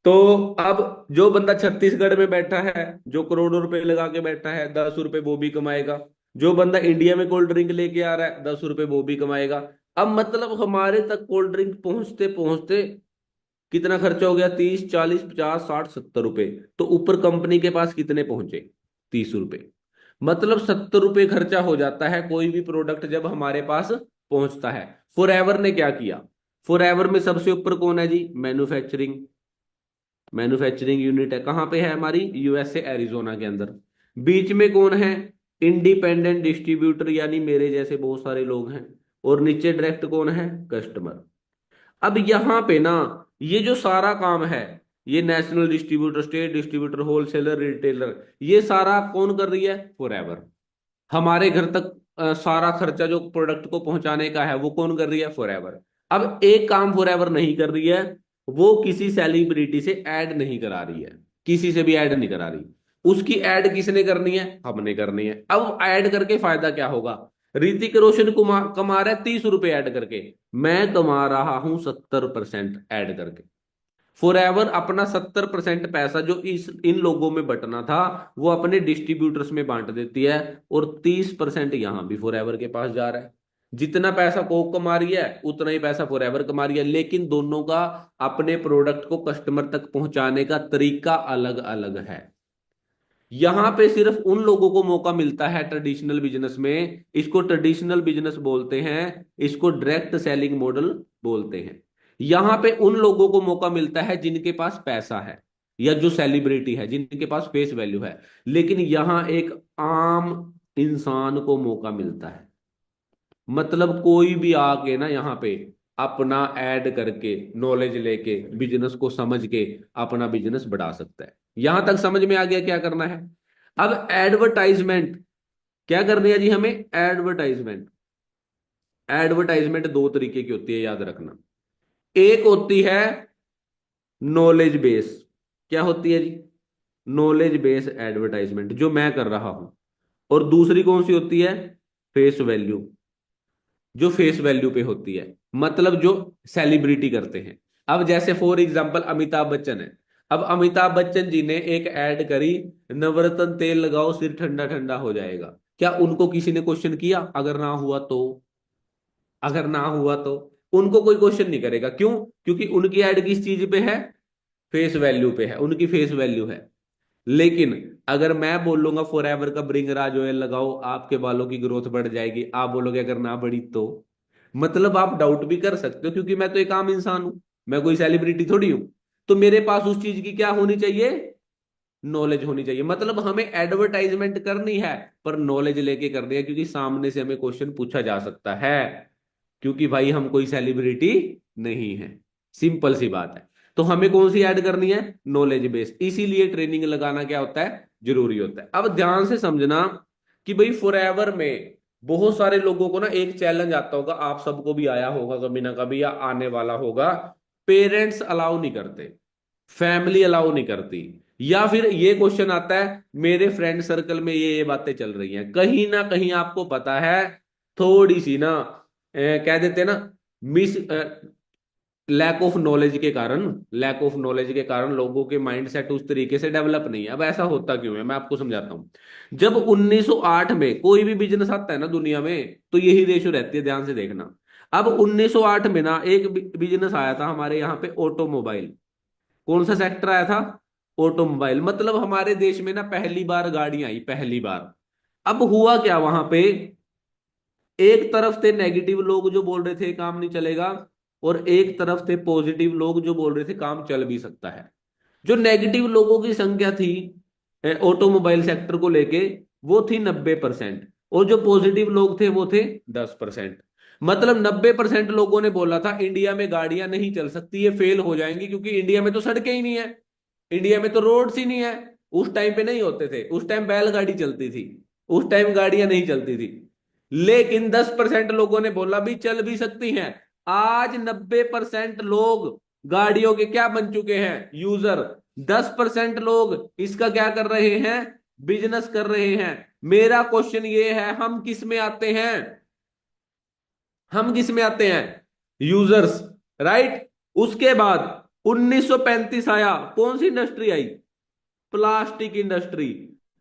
तो अब जो बंदा छत्तीसगढ़ में बैठा है, जो करोड़ों रुपए लगा के बैठा है, 10 रुपए वो भी कमाएगा। जो बंदा इंडिया में कोल्ड ड्रिंक लेके आ रहा है, 10 रुपए वो भी कमाएगा। अब मतलब हमारे तक कोल्ड ड्रिंक पहुंचते पहुंचते कितना खर्चा हो गया, 30 40 50 60 70 रुपए। तो ऊपर कंपनी के पास कितने पहुंचे, 30 रुपए। मतलब 70 रुपए खर्चा हो जाता है कोई भी प्रोडक्ट जब हमारे पास पहुंचता है। फॉरएवर ने क्या किया, फॉरएवर में सबसे ऊपर कौन है जी, मैन्युफैक्चरिंग, मैन्युफैक्चरिंग यूनिट है, कहाँ पे है हमारी, यूएसए एरिजोना के अंदर। बीच में कौन है, इंडिपेंडेंट डिस्ट्रीब्यूटर, यानी मेरे जैसे बहुत सारे लोग हैं। और नीचे डायरेक्ट कौन है, कस्टमर। अब यहां पे ना, ये जो सारा काम है, ये national distributor, state distributor, wholesaler, retailer, ये सारा कौन कर रही है, फॉरएवर। हमारे घर तक सारा खर्चा जो प्रोडक्ट को पहुंचाने का है वो कौन कर रही है, फॉरएवर। अब एक काम फॉरएवर नहीं कर रही है, वो किसी सेलिब्रिटी से ऐड नहीं करा रही है, किसी से भी ऐड नहीं करा रही। उसकी ऐड किसने करनी है, हमने करनी है। अब ऐड करके फायदा क्या होगा, ऋतिक रोशन कमा रहा है 30 रुपए ऐड करके, मैं कमा रहा हूं 70% ऐड करके। फॉरएवर अपना 70% पैसा जो इस इन लोगों में बंटना था, वो अपने डिस्ट्रीब्यूटर्स में बांट देती है, और 30% यहां भी फॉरएवर के पास जा रहा है। जितना पैसा कोक कमा रही है उतना ही पैसा फॉरएवर कमा रही है, लेकिन दोनों का अपने प्रोडक्ट को कस्टमर तक पहुंचाने का तरीका अलग अलग है। यहां पे सिर्फ उन लोगों को मौका मिलता है ट्रेडिशनल बिजनेस में, इसको ट्रेडिशनल बिजनेस बोलते हैं, इसको डायरेक्ट सेलिंग मॉडल बोलते हैं। यहां पे उन लोगों को मौका मिलता है जिनके पास पैसा है, या जो सेलिब्रिटी है, जिनके पास फेस वैल्यू है। लेकिन यहां एक आम इंसान को मौका मिलता है, मतलब कोई भी आके ना यहाँ पे अपना ऐड करके, नॉलेज लेके, बिजनेस को समझ के अपना बिजनेस बढ़ा सकता है। यहां तक समझ में आ गया क्या करना है। अब एडवर्टाइजमेंट क्या करनी है जी हमें, एडवर्टाइजमेंट। एडवर्टाइजमेंट दो तरीके की होती है, याद रखना। एक होती है नॉलेज बेस, क्या होती है जी, नॉलेज बेस एडवर्टाइजमेंट, जो मैं कर रहा हूं। और दूसरी कौन सी होती है, फेस वैल्यू, जो फेस वैल्यू पे होती है, मतलब जो सेलिब्रिटी करते हैं। अब जैसे फॉर एग्जांपल अमिताभ बच्चन है, अब अमिताभ बच्चन जी ने एक ऐड करी, नवरत्न तेल लगाओ सिर ठंडा ठंडा हो जाएगा। क्या उनको किसी ने क्वेश्चन किया, अगर ना हुआ तो, अगर ना हुआ तो उनको कोई क्वेश्चन नहीं करेगा, क्यों, क्योंकि उनकी ऐड किस चीज पे है, फेस वैल्यू पे है, उनकी फेस वैल्यू है। लेकिन अगर मैं बोलूंगा फॉरएवर का ब्रिंग राज ऑयल लगाओ आपके बालों की ग्रोथ बढ़ जाएगी, आप बोलोगे अगर ना बढ़ी तो, मतलब आप डाउट भी कर सकते हो, क्योंकि मैं तो एक आम इंसान हूं, मैं कोई सेलिब्रिटी थोड़ी हूं। तो मेरे पास उस चीज की क्या होनी चाहिए, नॉलेज होनी चाहिए। मतलब हमें एडवर्टाइजमेंट करनी है पर नॉलेज लेके करनी है, क्योंकि सामने से हमें क्वेश्चन पूछा जा सकता है, क्योंकि भाई हम कोई सेलिब्रिटी नहीं है। सिंपल सी बात है। तो हमें कौन सी ऐड करनी है? Knowledge based. इसीलिए ट्रेनिंग लगाना क्या होता है? जरूरी होता है। अब ध्यान से समझना कि भाई फॉरएवर में बहुत सारे लोगों को ना एक चैलेंज आता होगा, आप सबको भी आया होगा कभी ना कभी या आने वाला होगा। पेरेंट्स अलाउ नहीं करते, फैमिली अलाउ नहीं करती, या फिर ये क्वेश्चन आता है मेरे फ्रेंड सर्कल में ये बातें चल रही हैं, कहीं ना कहीं आपको पता है थोड़ी सी ना कह देते हैं ना मिस लैक ऑफ नॉलेज के कारण, लैक ऑफ नॉलेज के कारण लोगों के माइंड सेट उस तरीके से डेवलप नहीं है। अब ऐसा होता क्यों है, मैं आपको समझाता हूं। जब 1908 में कोई भी बिजनेस आता है ना दुनिया में, तो यही रेशो रहती है, ध्यान से देखना। अब 1908 में ना एक बिजनेस आया था हमारे यहाँ पे, ऑटोमोबाइल। कौन सा सेक्टर आया था? ऑटोमोबाइल। मतलब हमारे देश में ना पहली बार गाड़ी आई, पहली बार। अब हुआ क्या वहां पे, एक तरफ थे नेगेटिव लोग जो बोल रहे थे काम नहीं चलेगा, और एक तरफ थे पॉजिटिव लोग जो बोल रहे थे काम चल भी सकता है। जो नेगेटिव लोगों की संख्या थी ऑटोमोबाइल सेक्टर को लेके, वो थी 90%, और जो पॉजिटिव लोग थे वो थे 10%। मतलब 90% लोगों ने बोला था इंडिया में गाड़ियां नहीं चल सकती, ये फेल हो जाएंगी, क्योंकि इंडिया में तो सड़कें ही नहीं है, इंडिया में तो रोड्स ही नहीं है। उस टाइम पे नहीं होते थे, उस टाइम बैलगाड़ी चलती थी, उस टाइम गाड़ियां नहीं चलती थी। लेकिन 10% लोगों ने बोला भी चल भी सकती हैं। आज 90% लोग गाड़ियों के क्या बन चुके हैं? यूजर। 10% लोग इसका क्या कर रहे हैं? बिजनेस कर रहे हैं। मेरा क्वेश्चन ये है, हम किस में आते हैं? हम किस में आते हैं? Users, right. उसके बाद 1935 आया, कौन सी इंडस्ट्री आई? Plastic industry.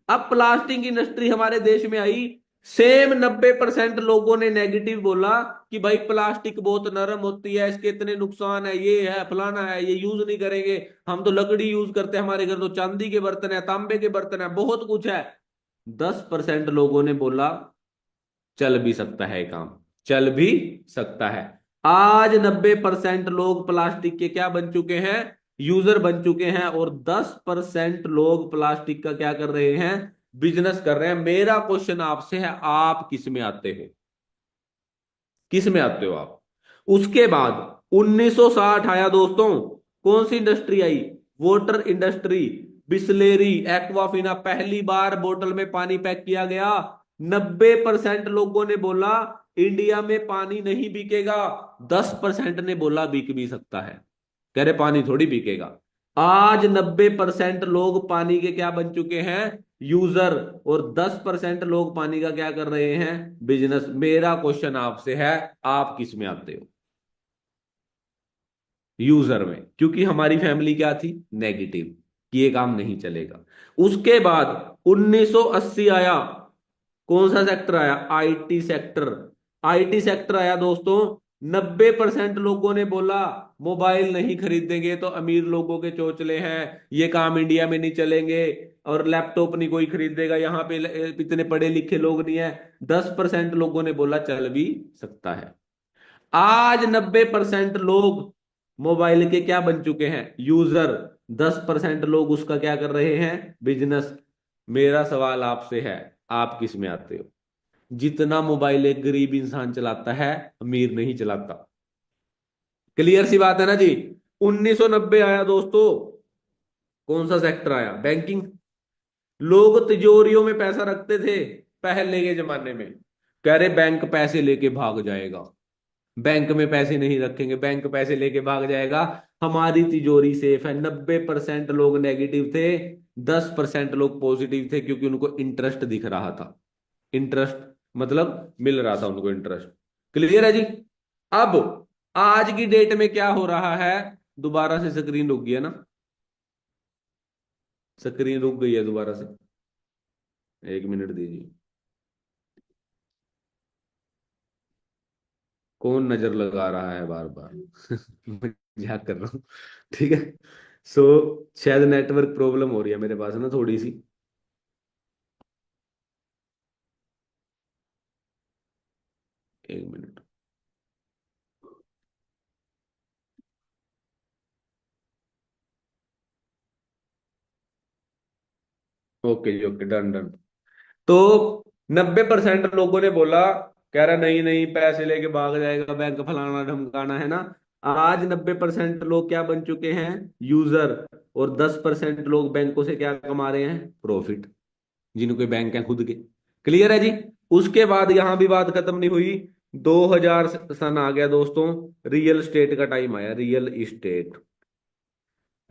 अब प्लास्टिक इंडस्ट्री हमारे देश में आई, सेम 90% लोगों ने नेगेटिव बोला कि भाई प्लास्टिक बहुत नरम होती है, इसके इतने नुकसान है, ये है फलाना है, ये यूज नहीं करेंगे, हम तो लकड़ी यूज करते हैं, हमारे घर तो चांदी के बर्तन है, तांबे के बर्तन है, बहुत कुछ है। 10% लोगों ने बोला चल भी सकता है काम, चल भी सकता है। आज 90% लोग प्लास्टिक के क्या बन चुके हैं? यूजर बन चुके हैं, और 10% लोग प्लास्टिक का क्या कर रहे हैं? बिजनेस कर रहे हैं। मेरा क्वेश्चन आपसे है, आप किस में आते हो? किस में आते हो आप? उसके बाद 1960 आया दोस्तों, कौन सी इंडस्ट्री आई? Water industry. बिस्लेरी, एक्वाफिना, पहली बार बोतल में पानी पैक किया गया। 90% लोगों ने बोला इंडिया में पानी नहीं बिकेगा, 10% ने बोला बिक भी सकता है, कह रहे पानी थोड़ी बिकेगा। आज 90% लोग पानी के क्या बन चुके हैं? यूजर। और 10% लोग पानी का क्या कर रहे हैं? बिजनेस। मेरा क्वेश्चन आपसे है, आप किस में आते हो? यूजर में, क्योंकि हमारी फैमिली क्या थी? नेगेटिव, कि ये काम नहीं चलेगा। उसके बाद 1980 आया, कौन सा सेक्टर आया? IT sector. आईटी सेक्टर आया दोस्तों। 90% लोगों ने बोला मोबाइल नहीं खरीदेंगे तो अमीर लोगों के चोचले हैं, ये काम इंडिया में नहीं चलेंगे, और लैपटॉप नहीं कोई खरीदेगा, यहाँ पे इतने पढ़े लिखे लोग नहीं है। 10% लोगों ने बोला चल भी सकता है। आज 90% लोग मोबाइल के क्या बन चुके हैं? यूजर। 10% लोग उसका क्या कर रहे हैं? बिजनेस। मेरा सवाल आपसे है, आप किस में आते हो? जितना मोबाइल एक गरीब इंसान चलाता है, अमीर नहीं चलाता। क्लियर सी बात है ना जी। 1990 आया दोस्तों, कौन सा सेक्टर आया? बैंकिंग। लोग तिजोरियों में पैसा रखते थे पहले के जमाने में, कह रहे बैंक पैसे लेके भाग जाएगा, बैंक में पैसे नहीं रखेंगे, बैंक पैसे लेके भाग जाएगा, हमारी तिजोरी सेफ है। 90% लोग नेगेटिव थे, 10% लोग पॉजिटिव थे, क्योंकि उनको इंटरेस्ट दिख रहा था। इंटरेस्ट मतलब मिल रहा था उनको इंटरेस्ट। क्लियर है जी। अब आज की डेट में क्या हो रहा है? दोबारा से स्क्रीन रुक गई है ना, स्क्रीन रुक गई है दोबारा से, 1 मिनट दीजिए। कौन नजर लगा रहा है बार बार? मजाक कर रहा हूँ, ठीक है। सो शायद नेटवर्क प्रॉब्लम हो रही है मेरे पास ना थोड़ी सी। 1 मिनट। ओके जी, ओके, डन डन। तो 90% लोगों ने बोला, कह रहा नहीं नहीं पैसे लेके भाग जाएगा बैंक, फलाना ढमकाना है ना। आज 90% लोग क्या बन चुके हैं? यूजर। और 10% लोग बैंकों से क्या कमा रहे हैं? प्रॉफिट। जिनके बैंक है खुद के। क्लियर है जी। उसके बाद यहां भी बात खत्म नहीं हुई। 2000 सन आ गया दोस्तों। रियल एस्टेट का टाइम आया। Real estate.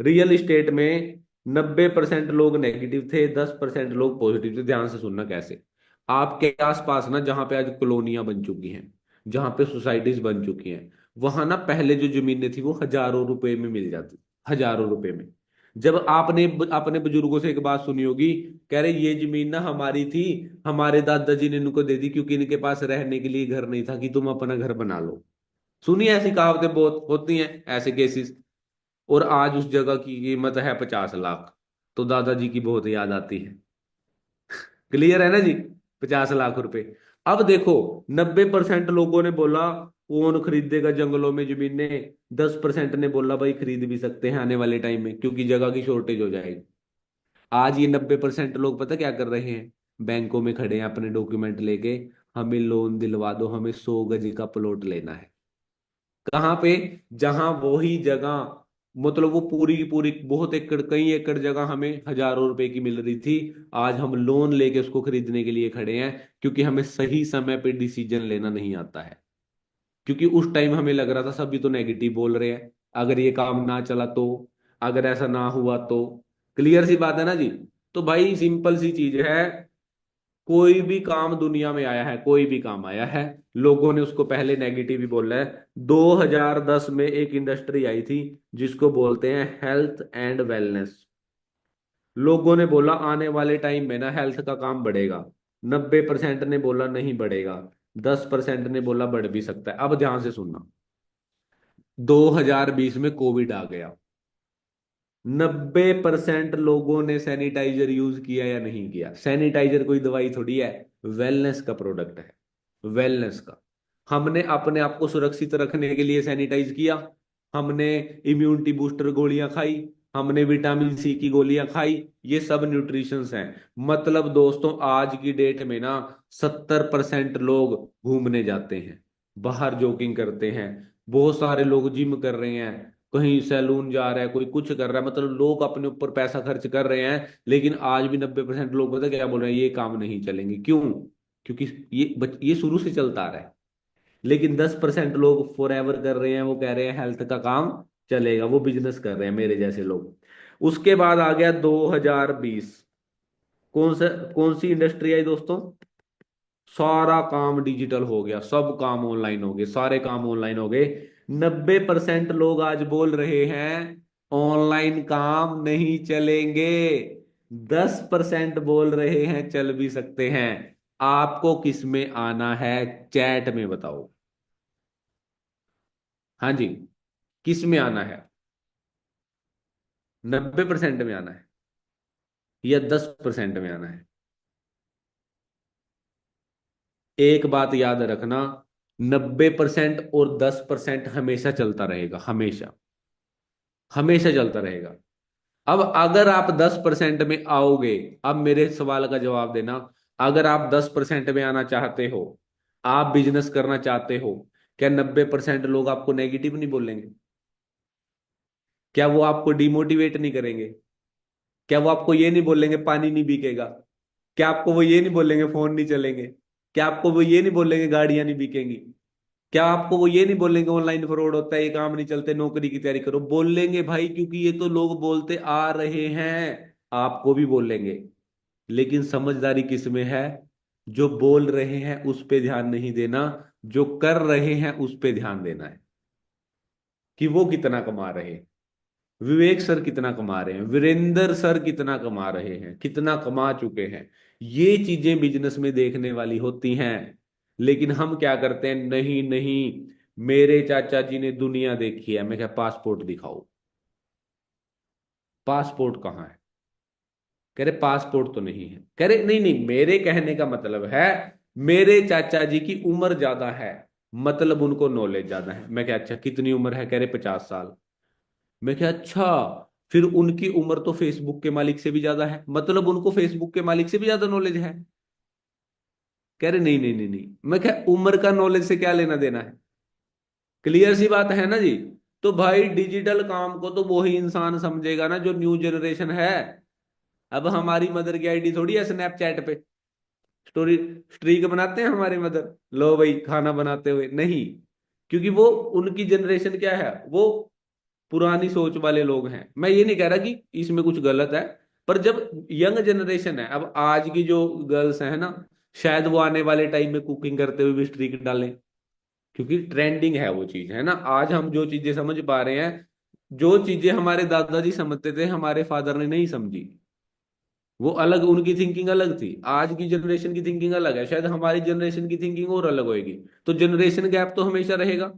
रियल इस्टेट में 90% लोग नेगेटिव थे, 10% लोग पॉजिटिव थे। ध्यान से सुनना कैसे। आपके आसपास ना, जहां पे आज कॉलोनियां बन चुकी हैं, जहां पे सोसाइटीज बन चुकी हैं, वहां ना पहले जो जमीनें थी वो हजारों रुपए में मिल जाती। हजारों रुपए में। जब आपने अपने बुजुर्गों से एक बात सुनी होगी, कह रहे ये जमीन ना हमारी थी, हमारे दादाजी ने इनको दे दी क्योंकि इनके पास रहने के लिए घर नहीं था, कि तुम अपना घर बना लो। सुनिए, ऐसी कहावतें बहुत होती हैं, ऐसे केसेस। और आज उस जगह की कीमत है 50 लाख। तो दादाजी की बहुत याद आती है। क्लियर है ना जी। 50 लाख रुपए। अब देखो, 90% लोगों ने बोला कौन खरीदेगा जंगलों में जमीनें। 10% ने बोला भाई खरीद भी सकते हैं आने वाले टाइम में, क्योंकि जगह की शॉर्टेज हो जाएगी। आज ये 90% लोग पता क्या कर रहे हैं? बैंकों में खड़े हैं अपने डॉक्यूमेंट लेके। हमें लोन दिलवा दो, हमें 100 गज का प्लॉट लेना है। कहाँ पे? जहां वही जगह, मतलब वो पूरी की पूरी बहुत एकड़, कई एकड़ जगह हमें हजारों रुपए की मिल रही थी। आज हम लोन लेके उसको खरीदने के लिए खड़े हैं, क्योंकि हमें सही समय पे डिसीजन लेना नहीं आता है। क्योंकि उस टाइम हमें लग रहा था सभी तो नेगेटिव बोल रहे हैं, अगर ये काम ना चला तो, अगर ऐसा ना हुआ तो। क्लियर सी बात है ना जी। तो भाई सिंपल सी चीज है। कोई भी काम दुनिया में आया है, कोई भी काम आया है, लोगों ने उसको पहले नेगेटिव ही बोला है। 2010 में एक इंडस्ट्री आई थी जिसको बोलते हैं हेल्थ एंड वेलनेस। लोगों ने बोला आने वाले टाइम में ना हेल्थ का काम बढ़ेगा। 90% ने बोला नहीं बढ़ेगा। 10% ने बोला बढ़ भी सकता है। अब ध्यान से सुनना। 2020 में कोविड आ गया। 90% लोगों ने सैनिटाइजर यूज किया या नहीं किया? सैनिटाइजर कोई दवाई थोड़ी है। वेलनेस का प्रोडक्ट है। वेलनेस का। हमने अपने आप को सुरक्षित रखने के लिए सैनिटाइज किया। हमने इम्यूनिटी बूस्टर गोलियां खाई। हमने विटामिन सी की गोलियां खाई। ये सब न्यूट्रिशंस हैं। मतलब दोस्तों आज की डेट में ना 70% लोग घूमने जाते हैं, बाहर जॉगिंग करते हैं। बहुत सारे लोग जिम कर रहे हैं, कहीं सैलून जा रहा है, कोई कुछ कर रहा है। मतलब लोग अपने ऊपर पैसा खर्च कर रहे हैं। लेकिन आज भी 90% लोग पता क्या बोल रहे हैं? ये काम नहीं चलेंगे। क्यों? क्योंकि ये शुरू से चलता आ रहा है। लेकिन 10% लोग फॉर एवर कर रहे हैं, वो कह रहे हैं हेल्थ का काम चलेगा, वो बिजनेस कर रहे हैं मेरे जैसे लोग। उसके बाद आ गया 2020। कौन सा? कौन सी इंडस्ट्री आई दोस्तों? सारा काम डिजिटल हो गया, सब काम ऑनलाइन हो गए, सारे काम ऑनलाइन हो गए। 90% लोग आज बोल रहे हैं ऑनलाइन काम नहीं चलेंगे। 10% बोल रहे हैं चल भी सकते हैं। आपको किस में आना है? चैट में बताओ। हाँ जी। किस में आना है? 90% में आना है या 10% में आना है? एक बात याद रखना, 90% और 10% हमेशा चलता रहेगा, हमेशा। हमेशा चलता रहेगा। अब अगर आप 10% में आओगे, अब मेरे सवाल का जवाब देना। अगर आप 10% में आना चाहते हो, आप बिजनेस करना चाहते हो, क्या 90% लोग आपको नेगेटिव नहीं बोलेंगे? क्या वो आपको डिमोटिवेट नहीं करेंगे? क्या वो आपको ये नहीं बोलेंगे पानी नहीं बिकेगा? क्या आपको वो ये नहीं बोलेंगे फोन नहीं चलेंगे? क्या आपको वो ये नहीं बोलेंगे गाड़ियां नहीं बिकेंगी? क्या आपको वो ये नहीं बोलेंगे ऑनलाइन फ्रॉड होता है, ये काम नहीं चलते, नौकरी की तैयारी करो? बोलेंगे भाई, क्योंकि ये तो लोग बोलते आ रहे हैं। आपको भी बोलेंगे। लेकिन समझदारी किस में है? जो बोल रहे हैं उस पे ध्यान नहीं देना, जो कर रहे हैं उस पे ध्यान देना है। कि वो कितना कमा रहे हैं। विवेक सर कितना कमा रहे हैं, वीरेंद्र सर कितना कमा रहे हैं, कितना कमा चुके हैं। ये चीजें बिजनेस में देखने वाली होती हैं। लेकिन हम क्या करते हैं? नहीं नहीं, मेरे चाचा जी ने दुनिया देखी है। मैं क्या, पासपोर्ट दिखाओ। पासपोर्ट कहाँ है? कह रहे पासपोर्ट तो नहीं है। कह रहे नहीं नहीं, मेरे कहने का मतलब है मेरे चाचा जी की उम्र ज्यादा है, मतलब उनको नॉलेज ज्यादा है। मैं क्या, अच्छा कितनी उम्र है? कह रहे 50 साल। मैं क्या, अच्छा फिर उनकी उम्र तो फेसबुक के मालिक से भी ज्यादा है, मतलब उनको फेसबुक के मालिक से भी ज्यादा नॉलेज है। कह रहे नहीं नहीं नहीं नहीं, मैं क्या, उम्र का नॉलेज से क्या लेना देना है। क्लियर सी बात है ना जी। तो भाई डिजिटल काम को तो वही इंसान समझेगा ना जो न्यू जनरेशन है। अब हमारी मदर की आईडी थोड़ी है स्नैपचैट पे स्टोरी स्ट्रीक बनाते हैं हमारे मदर, लो भाई खाना बनाते हुए, नहीं। क्योंकि वो, उनकी जनरेशन क्या है, वो पुरानी सोच वाले लोग हैं। मैं ये नहीं कह रहा कि इसमें कुछ गलत है, पर जब यंग जनरेशन है, अब आज की जो गर्ल्स है ना, शायद वो आने वाले टाइम में कुकिंग करते हुए भी स्ट्रीक डालें, क्योंकि ट्रेंडिंग है वो चीज, है ना। आज हम जो चीजें समझ पा रहे हैं, जो चीजें हमारे दादाजी समझते थे, हमारे फादर ने नहीं समझी। वो अलग, उनकी थिंकिंग अलग थी, आज की जनरेशन की थिंकिंग अलग है, शायद हमारी जनरेशन की थिंकिंग और अलग होगी। तो जनरेशन गैप तो हमेशा रहेगा।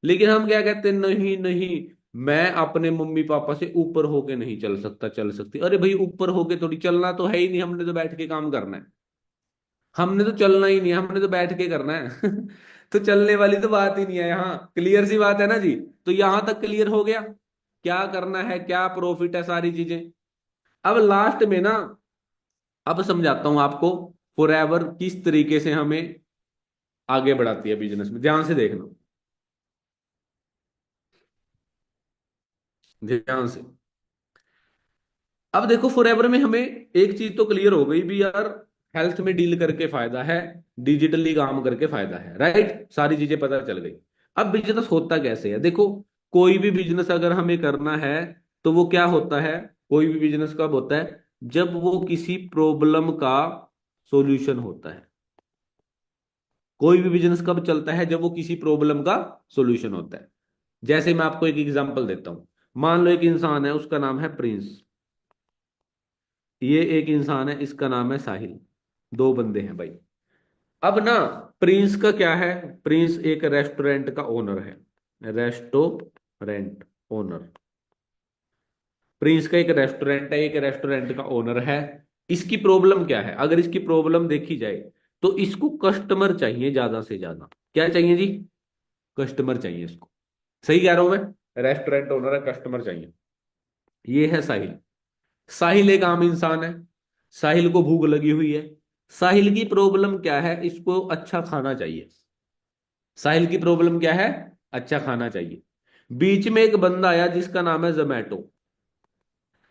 लेकिन हम क्या कहते हैं, नहीं नहीं, मैं अपने मम्मी पापा से ऊपर होके नहीं चल सकता, चल सकती। अरे भाई ऊपर होके थोड़ी चलना, तो है ही नहीं, हमने तो बैठ के काम करना है। हमने तो चलना ही नहीं है, हमने तो बैठ के करना है। तो चलने वाली तो बात ही नहीं है यहाँ। क्लियर सी बात है ना जी। तो यहां तक क्लियर हो गया, क्या करना है, क्या प्रॉफिट है, सारी चीजें। अब लास्ट में ना, अब समझाता हूं आपको फॉरएवर किस तरीके से हमें आगे बढ़ाती है बिजनेस में, ध्यान से देखना, ध्यान से। अब देखो फॉरएवर में हमें एक चीज तो क्लियर हो गई भी यार, हेल्थ में डील करके फायदा है, डिजिटली काम करके फायदा है, राइट, सारी चीजें पता चल गई। अब बिजनेस होता कैसे है, देखो, कोई भी बिजनेस अगर हमें करना है, तो वो क्या होता है, कोई भी बिजनेस कब होता है, जब वो किसी प्रॉब्लम का सॉल्यूशन होता है। कोई भी बिजनेस कब चलता है, जब वो किसी प्रॉब्लम का सॉल्यूशन होता है। जैसे मैं आपको एक एग्जांपल देता हूं। मान लो एक इंसान है, उसका नाम है प्रिंस। ये एक इंसान है, इसका नाम है साहिल। दो बंदे हैं भाई। अब ना, प्रिंस का क्या है, प्रिंस एक रेस्टोरेंट का ओनर है, रेस्टोरेंट ओनर। प्रिंस का एक रेस्टोरेंट है, एक रेस्टोरेंट का ओनर है। इसकी प्रॉब्लम क्या है, अगर इसकी प्रॉब्लम देखी जाए, तो इसको कस्टमर चाहिए ज्यादा से ज्यादा। क्या चाहिए जी, कस्टमर चाहिए इसको। सही कह रहा हूं मैं, रेस्टोरेंट ओनर है, कस्टमर चाहिए। ये है साहिल। साहिल एक आम इंसान है, साहिल को भूख लगी हुई है। साहिल की प्रॉब्लम क्या है, इसको अच्छा खाना चाहिए। साहिल की प्रॉब्लम क्या है, अच्छा खाना चाहिए। बीच में एक बंदा आया जिसका नाम है जोमैटो।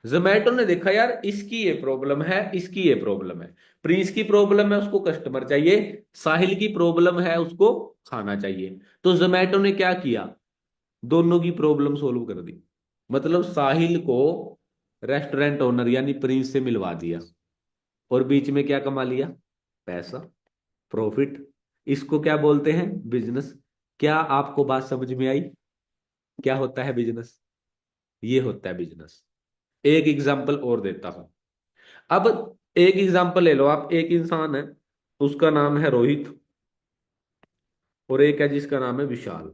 जोमैटो ने देखा यार, इसकी ये प्रॉब्लम है, इसकी ये प्रॉब्लम है। प्रिंस की प्रॉब्लम है, उसको कस्टमर चाहिए। साहिल की प्रॉब्लम है, उसको खाना चाहिए। तो जोमैटो ने क्या किया, दोनों की प्रॉब्लम सोल्व कर दी। मतलब साहिल को रेस्टोरेंट ओनर यानी प्रिंस से मिलवा दिया, और बीच में क्या कमा लिया, पैसा, प्रॉफिट। इसको क्या बोलते हैं, बिजनेस। क्या आपको बात समझ में आई, क्या होता है बिजनेस, ये होता है बिजनेस। एक एग्जांपल और देता हूं। अब एक एग्जांपल ले लो आप, एक इंसान है, उसका नाम है रोहित, और एक है जिसका नाम है विशाल।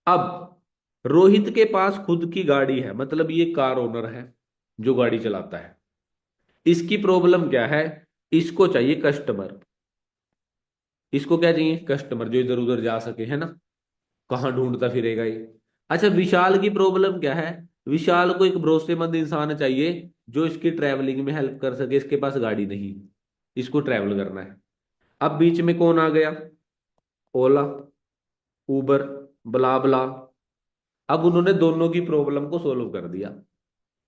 अब रोहित के पास खुद की गाड़ी है, मतलब ये कार ओनर है, जो गाड़ी चलाता है। इसकी प्रॉब्लम क्या है, इसको चाहिए कस्टमर। इसको क्या चाहिए, कस्टमर जो इधर उधर जा सके, है ना, कहाँ ढूंढता फिरेगा ये। अच्छा, विशाल की प्रॉब्लम क्या है, विशाल को एक भरोसेमंद इंसान चाहिए, जो इसकी ट्रैवलिंग में हेल्प कर सके। इसके पास गाड़ी नहीं, इसको ट्रैवल करना है। अब बीच में कौन आ गया, ओला, उबर, ब्ला ब्ला। अब उन्होंने दोनों की प्रॉब्लम को सोल्व कर दिया।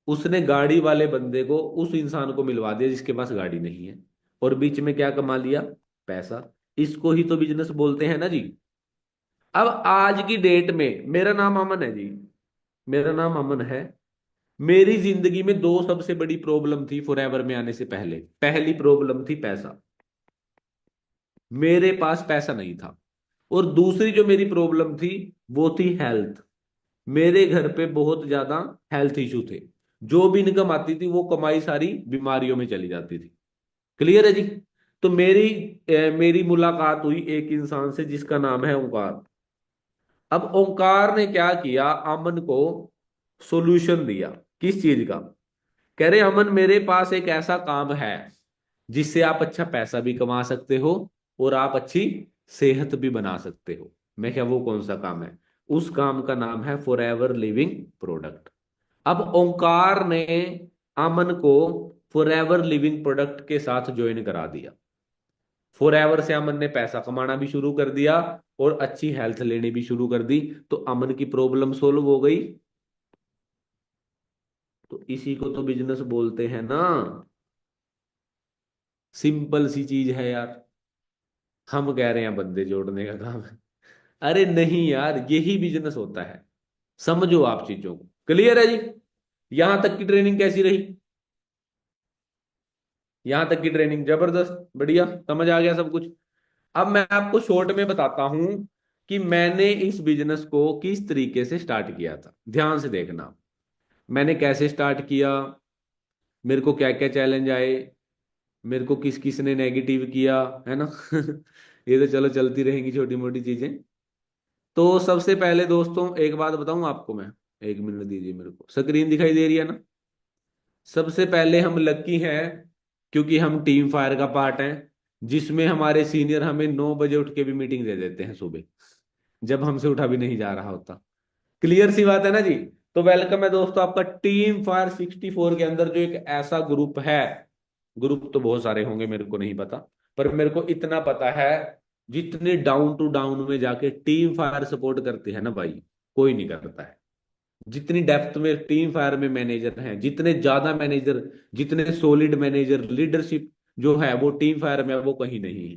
उसने गाड़ी वाले बंदे को उस इंसान को मिलवा दिया जिसके पास गाड़ी नहीं है, और बीच में क्या कमा लिया, पैसा। इसको ही तो बिजनेस बोलते हैं ना जी। अब आज की डेट में, मेरा नाम अमन है जी, मेरा नाम अमन है। मेरी जिंदगी में दो सबसे बड़ी प्रॉब्लम थी फॉरएवर में आने से पहले। पहली प्रॉब्लम थी पैसा, मेरे पास पैसा नहीं था। और दूसरी जो मेरी प्रॉब्लम थी, वो थी हेल्थ। मेरे घर पे बहुत ज्यादा हेल्थ इशू थे। जो भी इनकम आती थी, वो कमाई सारी बीमारियों में चली जाती थी। क्लियर है जी। तो मेरी मुलाकात हुई एक इंसान से जिसका नाम है ओंकार। अब ओंकार ने क्या किया, अमन को सॉल्यूशन दिया। किस चीज का, कह रहे अमन मेरे पास एक ऐसा काम है जिससे आप अच्छा पैसा भी कमा सकते हो, और आप अच्छी सेहत भी बना सकते हो। मैं क्या, वो कौन सा काम है, उस काम का नाम है फॉरएवर लिविंग प्रोडक्ट। अब ओंकार ने अमन को फॉरएवर लिविंग प्रोडक्ट के साथ ज्वाइन करा दिया। फॉरएवर से अमन ने पैसा कमाना भी शुरू कर दिया और अच्छी हेल्थ लेनी भी शुरू कर दी। तो अमन की प्रॉब्लम सोल्व हो गई। तो इसी को तो बिजनेस बोलते हैं ना। सिंपल सी चीज है यार। हम कह रहे हैं बंदे जोड़ने का काम है। अरे नहीं यार, यही बिजनेस होता है। समझो आप चीजों को। क्लियर है जी? यहां तक की ट्रेनिंग कैसी रही? यहां तक की ट्रेनिंग जबरदस्त, बढ़िया, समझ आ गया सब कुछ। अब मैं आपको शॉर्ट में बताता हूं कि मैंने इस बिजनेस को किस तरीके से स्टार्ट किया था। ध्यान से देखना। मैंने कैसे स्टार्ट किया, मेरे को क्या क्या चैलेंज आए, मेरे को किस किस ने नेगेटिव किया, है ना। ये तो चलो चलती रहेंगी छोटी मोटी चीजें। तो सबसे पहले दोस्तों एक बात बताऊं आपको मैं। एक मिनट दीजिए मेरे को, स्क्रीन दिखाई दे रही है ना? सबसे पहले हम लकी हैं क्योंकि हम टीम फायर का पार्ट हैं, जिसमें हमारे सीनियर हमें 9 बजे उठ के भी मीटिंग दे देते हैं सुबह, जब हमसे उठा भी नहीं जा रहा होता। क्लियर सी बात है ना जी? तो वेलकम है दोस्तों आपका टीम फायर 64 के अंदर, जो एक ऐसा ग्रुप है। ग्रुप तो बहुत सारे होंगे, मेरे को नहीं पता, पर मेरे को इतना पता है, जितने डाउन टू डाउन में जाके टीम फायर सपोर्ट करते हैं ना भाई, कोई नहीं करता है। जितनी डेप्थ में टीम फायर में मैनेजर हैं, जितने ज्यादा मैनेजर, जितने सॉलिड मैनेजर, लीडरशिप जो है वो टीम फायर में है, वो कहीं नहीं है।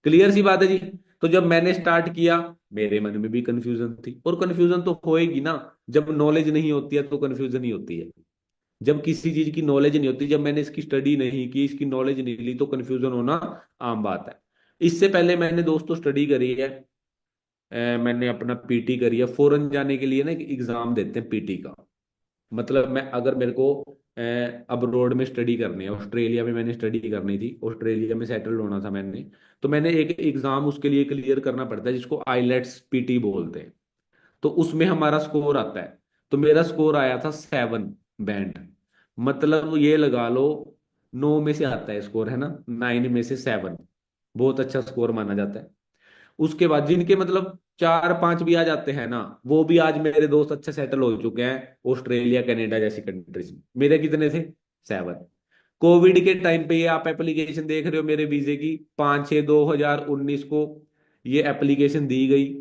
क्लियर सी बात है जी? तो जब मैंने स्टार्ट किया, मेरे मन में भी कंफ्यूजन थी, और कंफ्यूजन तो होएगी ना। जब नॉलेज नहीं होती है तो कंफ्यूजन ही होती है। जब किसी चीज की नॉलेज नहीं होती, जब मैंने इसकी स्टडी नहीं की, इसकी नॉलेज नहीं ली, तो कंफ्यूजन होना आम बात है। इससे पहले मैंने दोस्तों स्टडी करी है। मैंने अपना पीटी करी है। फॉरेन जाने के लिए ना एक एग्जाम देते हैं पीटी का। मतलब मैं, अगर मेरे को अब्रॉड में स्टडी करनी है, ऑस्ट्रेलिया में मैंने स्टडी करनी थी, ऑस्ट्रेलिया में सेटल होना था मैंने, तो मैंने एक एग्जाम उसके लिए क्लियर करना पड़ता है, जिसको आईलेट्स पीटी बोलते हैं। तो उसमें हमारा स्कोर आता है। तो मेरा स्कोर आया था 7 बैंड। मतलब ये लगा लो, 9 में से आता है स्कोर, है ना, 9 में से 7। बहुत अच्छा स्कोर माना जाता है। उसके बाद जिनके मतलब 4 5 भी आ जाते हैं ना, वो भी आज मेरे दोस्त अच्छे सेटल हो चुके हैं ऑस्ट्रेलिया कनाडा जैसी कंट्रीज में। मेरे कितने थे? 7। कोविड के टाइम पे ये आप एप्लीकेशन देख रहे हो मेरे वीजे की, 5/6/2019 को ये एप्लीकेशन दी गई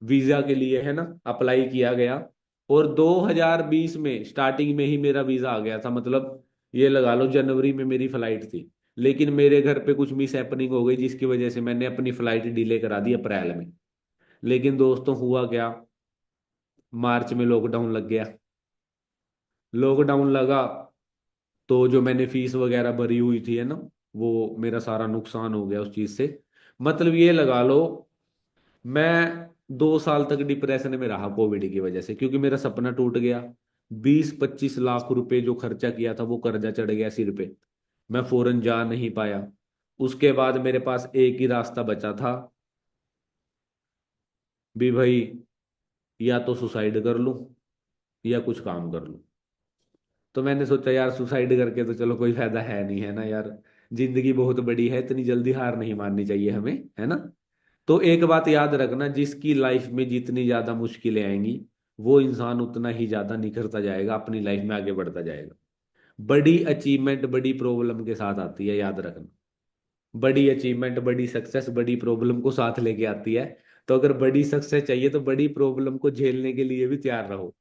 वीजा के लिए, है ना, अप्लाई किया गया। और 2020 में स्टार्टिंग में ही मेरा वीजा आ गया था। मतलब ये लगा लो जनवरी में मेरी फ्लाइट थी, लेकिन मेरे घर पे कुछ मिस हैपनिंग हो गई, जिसकी वजह से मैंने अपनी फ्लाइट डिले करा दी अप्रैल में। लेकिन दोस्तों हुआ क्या, मार्च में लॉकडाउन लग गया। लॉकडाउन लगा तो जो मैंने फीस वगैरह भरी हुई थी, है ना, वो मेरा सारा नुकसान हो गया उस चीज से। मतलब ये लगा लो, मैं 2 साल तक डिप्रेशन में रहा कोविड की वजह से, क्योंकि मेरा सपना टूट गया। 20 25 लाख रुपए जो खर्चा किया था, वो कर्जा चढ़ गया सिर पे। मैं फौरन जा नहीं पाया। उसके बाद मेरे पास एक ही रास्ता बचा था, भी भाई, या तो सुसाइड कर लूं या कुछ काम कर लूं। तो मैंने सोचा यार, सुसाइड करके तो चलो कोई फायदा है नहीं, है ना यार। जिंदगी बहुत बड़ी है, इतनी जल्दी हार नहीं माननी चाहिए हमें, है ना। तो एक बात याद रखना, जिसकी लाइफ में जितनी ज्यादा मुश्किलें आएंगी, वो इंसान उतना ही ज्यादा निखरता जाएगा, अपनी लाइफ में आगे बढ़ता जाएगा। बड़ी अचीवमेंट बड़ी प्रॉब्लम के साथ आती है, याद रखना। बड़ी अचीवमेंट, बड़ी सक्सेस बड़ी प्रॉब्लम को साथ लेके आती है। तो अगर बड़ी सक्सेस चाहिए तो बड़ी प्रॉब्लम को झेलने के लिए भी तैयार रहो।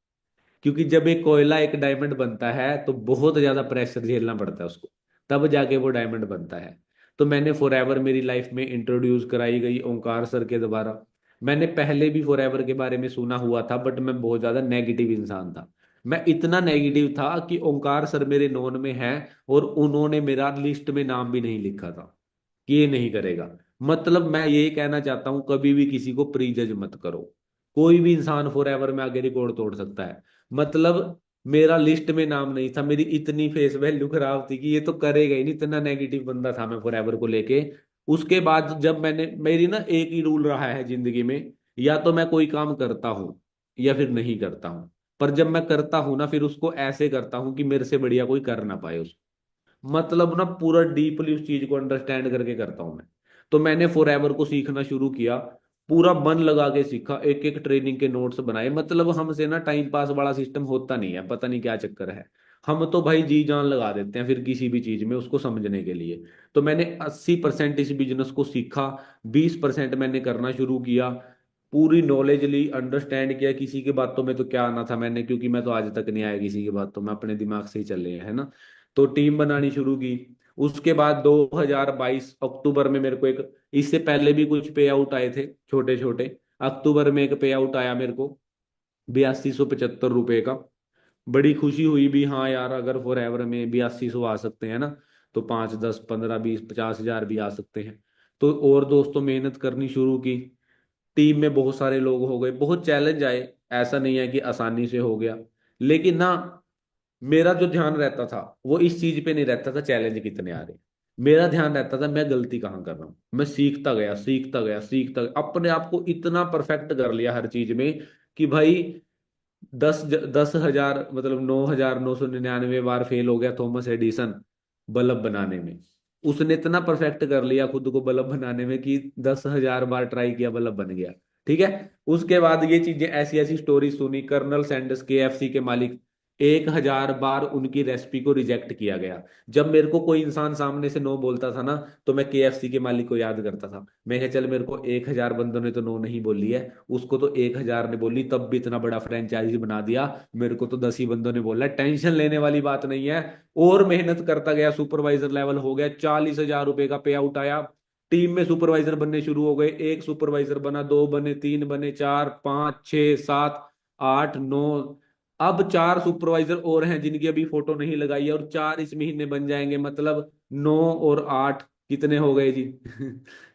क्योंकि जब एक कोयला एक डायमंड बनता है तो बहुत ज्यादा प्रेशर झेलना पड़ता है उसको, तब जाके वो डायमंड बनता है। तो मैंने फॉरएवर मेरी लाइफ में इंट्रोड्यूस कराई गई ओंकार सर के द्वारा। मैंने पहले भी फॉरएवर के बारे में सुना हुआ था, बट मैं बहुत ज्यादा नेगेटिव इंसान था। मैं इतना नेगेटिव था कि ओंकार सर मेरे नोन में हैं, और उन्होंने मेरा लिस्ट में नाम भी नहीं लिखा था कि ये नहीं करेगा। मतलब मैं ये कहना चाहता हूं, कभी भी किसी को प्री जज मत करो। कोई भी इंसान फॉरएवर में आगे रिकॉर्ड तोड़ सकता है। मतलब मेरा लिस्ट में नाम नहीं था, मेरी इतनी फेस वैल्यू खराब थी कि ये तो करेगा ही नहीं, इतना नेगेटिव बंदा था मैं फॉरएवर को लेके। उसके बाद जब मैंने, मेरी ना एक ही रूल रहा है जिंदगी में, या तो मैं कोई काम करता हूँ या फिर नहीं करता हूँ। पर जब मैं करता हूँ ना, फिर उसको ऐसे करता हूँ कि मेरे से बढ़िया कोई कर ना पाए उसको। मतलब ना पूरा डीपली उस चीज को अंडरस्टैंड करके करता हूं मैं। तो मैंने फॉरएवर को सीखना शुरू किया। पूरा मन लगा के सीखा, एक एक ट्रेनिंग के नोट्स बनाए। मतलब हमसे ना टाइम पास वाला सिस्टम होता नहीं है, पता नहीं क्या चक्कर है। हम तो भाई जी जान लगा देते हैं फिर किसी भी चीज में उसको समझने के लिए। तो मैंने 80% इस बिजनेस को सीखा, 20% मैंने करना शुरू किया, पूरी नॉलेज ली, अंडरस्टैंड किया। किसी की बातों में तो क्या आना था मैंने, क्योंकि मैं तो आज तक नहीं आया किसी की बातों में, अपने दिमाग से ही चल रहे हैं, है ना। तो टीम बनानी शुरू की। उसके बाद 2022 अक्टूबर में मेरे को एक, इससे पहले भी कुछ पे आउट आए थे छोटे छोटे। अक्टूबर में एक पे आउट आया मेरे को 8275 रुपए का। बड़ी खुशी हुई भी, हाँ यार अगर फॉर एवर में 8200 आ सकते हैं ना, तो 5 10 15 20 50 हजार भी आ सकते हैं। तो और दोस्तों मेहनत करनी शुरू की। टीम में बहुत सारे लोग हो गए, बहुत चैलेंज आए, ऐसा नहीं है कि आसानी से हो गया। लेकिन ना मेरा जो ध्यान रहता था वो इस चीज पे नहीं रहता था चैलेंज कितने आ रहे। मेरा ध्यान रहता था मैं गलती कहाँ कर रहा हूँ। मैं सीखता गया सीखता गया सीखता गया, अपने आप को इतना परफेक्ट कर लिया हर चीज में कि भाई 10,000 मतलब 9,999 बार फेल हो गया थॉमस एडिसन बल्ब बनाने में। उसने इतना परफेक्ट कर लिया खुद को बल्ब बनाने में कि 10,000 बार ट्राई किया, बल्ब बन गया। ठीक है। उसके बाद ये चीजें ऐसी ऐसी स्टोरी सुनी, कर्नल सैंडर्स केएफसी के मालिक, 1,000 बार उनकी रेसिपी को रिजेक्ट किया गया। जब मेरे को कोई इंसान सामने से नो बोलता था ना, तो मैं केएफसी के मालिक को याद करता था। मैं कहा चल मेरे को 1,000 बंदों ने तो नो नहीं बोली है, उसको तो 1,000 ने बोली, तब भी इतना बड़ा फ्रेंचाइजी बना दिया। मेरे को तो 10 ही बंदों ने बोला, टेंशन लेने वाली बात नहीं है। और मेहनत करता गया, सुपरवाइजर लेवल हो गया, 40,000 रुपए का पे आउट आया। टीम में सुपरवाइजर बनने शुरू हो गए, एक सुपरवाइजर बना, दो बने, तीन बने, चार, पांच, छह, सात, आठ, नौ। अब चार सुपरवाइजर और हैं जिनकी अभी फोटो नहीं लगाई है, और चार इस महीने बन जाएंगे। मतलब 9 और 8 कितने हो गए जी?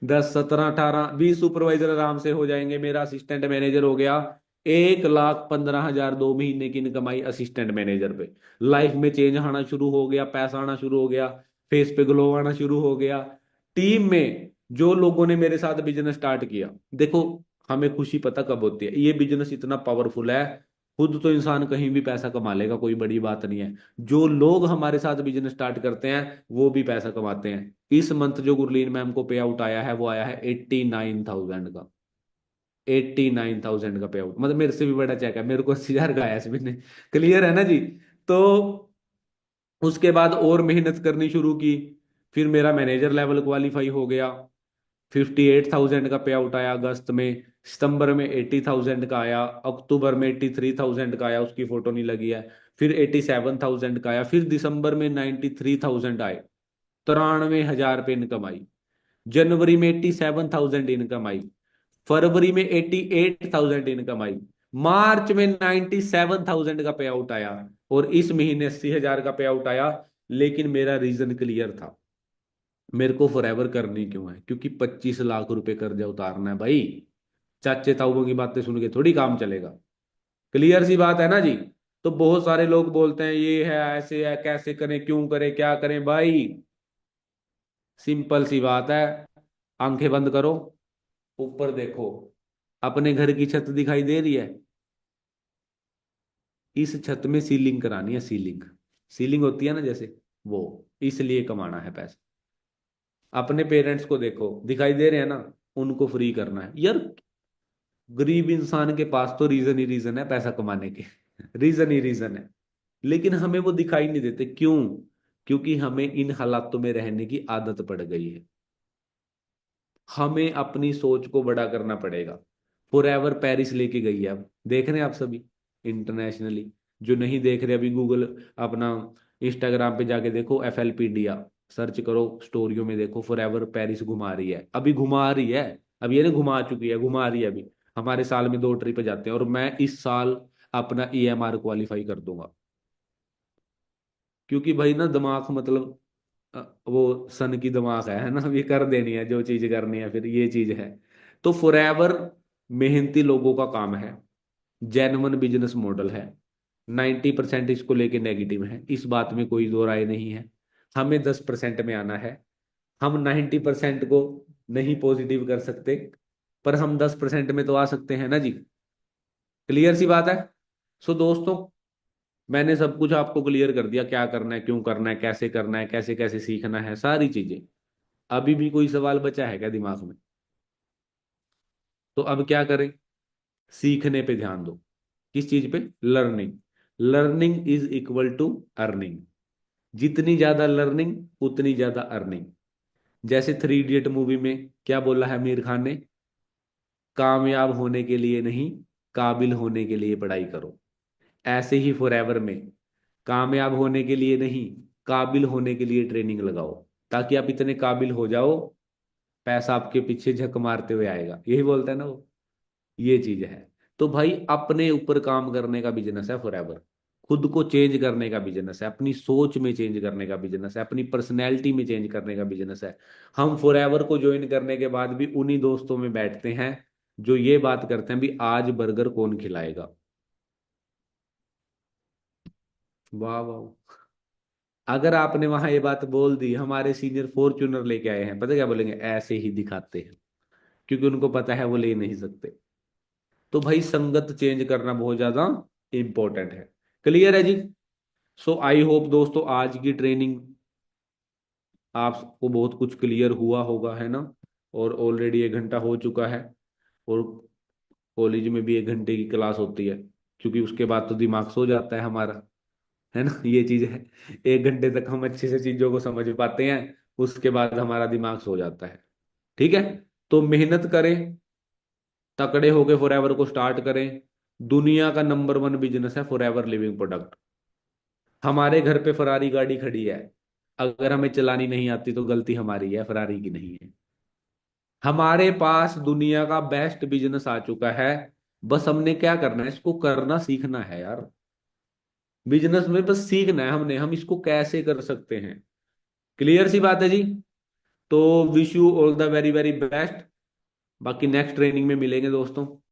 10 17 18 20 सुपरवाइजर आराम से हो जाएंगे। मेरा असिस्टेंट मैनेजर हो गया 1,15,000 2 महीने की कमाई असिस्टेंट मैनेजर पे। लाइफ में चेंज आना शुरू हो गया, पैसा आना शुरू हो गया, फेस पे ग्लो आना शुरू हो गया। टीम में जो लोगों ने मेरे साथ बिजनेस स्टार्ट किया, देखो हमें खुशी पता कब होती है, ये बिजनेस इतना पावरफुल है। खुद तो इंसान कहीं भी पैसा कमा लेगा, कोई बड़ी बात नहीं है। जो लोग हमारे साथ बिजनेस स्टार्ट करते हैं वो भी पैसा कमाते हैं। इस मंथ जो गुरलीन मैम को पे आउट आया है वो आया है 89,000 का। 89,000 का पे आउट, मतलब मेरे से भी बड़ा चेक है, मेरे को 80,000 का आया इस महीने। क्लियर है ना जी। तो उसके बाद और मेहनत करनी शुरू की। फिर मेरा मैनेजर लेवल क्वालिफाई हो गया, 58,000 का पे आउट आया अगस्त में। सितंबर में 80,000 का आया, अक्टूबर में 83,000 का आया, उसकी फोटो नहीं लगी है। फिर 87,000 का आया, फिर दिसंबर में 93,000 आए, 93,000 पे इनकम आई। जनवरी में 87,000 इनकम आई, फरवरी में 88,000 इनकम आई, मार्च में 97,000 का पे आउट आया, और इस महीने 80,000 का पे आउट आया। लेकिन मेरा रीजन क्लियर था, मेरे को फॉरएवर करनी क्यों है, क्योंकि 25 लाख रुपए कर्जा उतारना है भाई। चाचे ताऊओं की बातें सुन के थोड़ी काम चलेगा। क्लियर सी बात है ना जी। तो बहुत सारे लोग बोलते हैं ये है ऐसे है, कैसे करें, क्यों करें, क्या करें भाई। सिंपल सी बात है, आंखें बंद करो, ऊपर देखो, अपने घर की छत दिखाई दे रही है? इस छत में सीलिंग करानी है, सीलिंग। सीलिंग होती है ना जैसे, वो, इसलिए कमाना है पैसा। अपने पेरेंट्स को देखो, दिखाई दे रहे हैं ना, उनको फ्री करना है यार। गरीब इंसान के पास तो रीजन ही रीजन है पैसा कमाने के। रीजन ही रीजन है। लेकिन हमें वो दिखाई नहीं देते, क्यों? क्योंकि हमें इन हालातों में रहने की आदत पड़ गई है। हमें अपनी सोच को बड़ा करना पड़ेगा। फॉर एवर पेरिस लेके गई है, अब देख रहे हैं आप सभी इंटरनेशनली। जो नहीं देख रहे अभी गूगल, अपना इंस्टाग्राम पे जाके देखो, FLP इंडिया सर्च करो, स्टोरियों में देखो, फॉर एवर पेरिस घुमा रही है, अभी घुमा रही है। अभी ये नहीं घुमा चुकी है, घुमा रही है अभी। हमारे साल में 2 ट्रिप जाते हैं, और मैं इस साल अपना EMR क्वालिफाई कर दूंगा। क्योंकि भाई ना दिमाग मतलब वो सन की दिमाग है ना, ये कर देनी है जो चीज करनी है, फिर ये चीज है। तो फॉरएवर मेहनती लोगों का काम है, जेन्युइन बिजनेस मॉडल है। 90% इसको लेके नेगेटिव है, इस बात में कोई दो राय नहीं है। हमें 10% में आना है। हम 90% को नहीं पॉजिटिव कर सकते, पर हम 10% में तो आ सकते हैं ना जी। क्लियर सी बात है। सो दोस्तों, मैंने सब कुछ आपको क्लियर कर दिया, क्या करना है, क्यों करना है, कैसे करना है, कैसे कैसे सीखना है, सारी चीजें। अभी भी कोई सवाल बचा है क्या दिमाग में? तो अब क्या करें, सीखने पे ध्यान दो। किस चीज पे? Learning. Learning is equal to earning. जितनी ज्यादा लर्निंग उतनी ज्यादा अर्निंग। जैसे थ्री इडियट मूवी में क्या बोला है आमिर खान ने? कामयाब होने के लिए नहीं, काबिल होने के लिए पढ़ाई करो। ऐसे ही फॉरएवर में कामयाब होने के लिए नहीं, काबिल होने के लिए ट्रेनिंग लगाओ, ताकि आप इतने काबिल हो जाओ, पैसा आपके पीछे झक मारते हुए आएगा। यही बोलता है ना वो, ये चीज है। तो भाई अपने ऊपर काम करने का बिजनेस है फॉरएवर। खुद को चेंज करने का बिजनेस है, अपनी सोच में चेंज करने का बिजनेस है, अपनी पर्सनैलिटी में चेंज करने का बिजनेस है। हम फॉरएवर को ज्वाइन करने के बाद भी उन्हीं दोस्तों में बैठते हैं जो ये बात करते हैं भी आज बर्गर कौन खिलाएगा। वाह वाह। अगर आपने वहां ये बात बोल दी, हमारे सीनियर फॉर्च्यूनर लेके आए हैं, पता क्या बोलेंगे? ऐसे ही दिखाते हैं, क्योंकि उनको पता है वो ले नहीं सकते। तो भाई संगत चेंज करना बहुत ज्यादा इंपॉर्टेंट है। क्लियर है जी? सो आई होप दोस्तों आज की ट्रेनिंग आपको बहुत कुछ क्लियर हुआ होगा, है ना? और ऑलरेडी 1 घंटा हो चुका है, और कॉलेज में भी 1 घंटे की क्लास होती है, क्योंकि उसके बाद तो दिमाग सो जाता है हमारा, है ना? ये चीज है। 1 घंटे तक हम अच्छे से चीजों को समझ पाते हैं, उसके बाद हमारा दिमाग सो जाता है। ठीक है? तो मेहनत करें, तकड़े होके फॉरएवर को स्टार्ट करें। दुनिया का नंबर 1 बिजनेस है फॉरएवर लिविंग प्रोडक्ट। हमारे घर पे फरारी गाड़ी खड़ी है, अगर हमें चलानी नहीं आती तो गलती हमारी है, फरारी की नहीं है। हमारे पास दुनिया का बेस्ट बिजनेस आ चुका है, बस हमने क्या करना है, इसको करना सीखना है यार। बिजनेस में बस सीखना है हमने, हम इसको कैसे कर सकते हैं। क्लियर सी बात है जी? तो wish you all the very very best. बाकी नेक्स्ट ट्रेनिंग में मिलेंगे दोस्तों।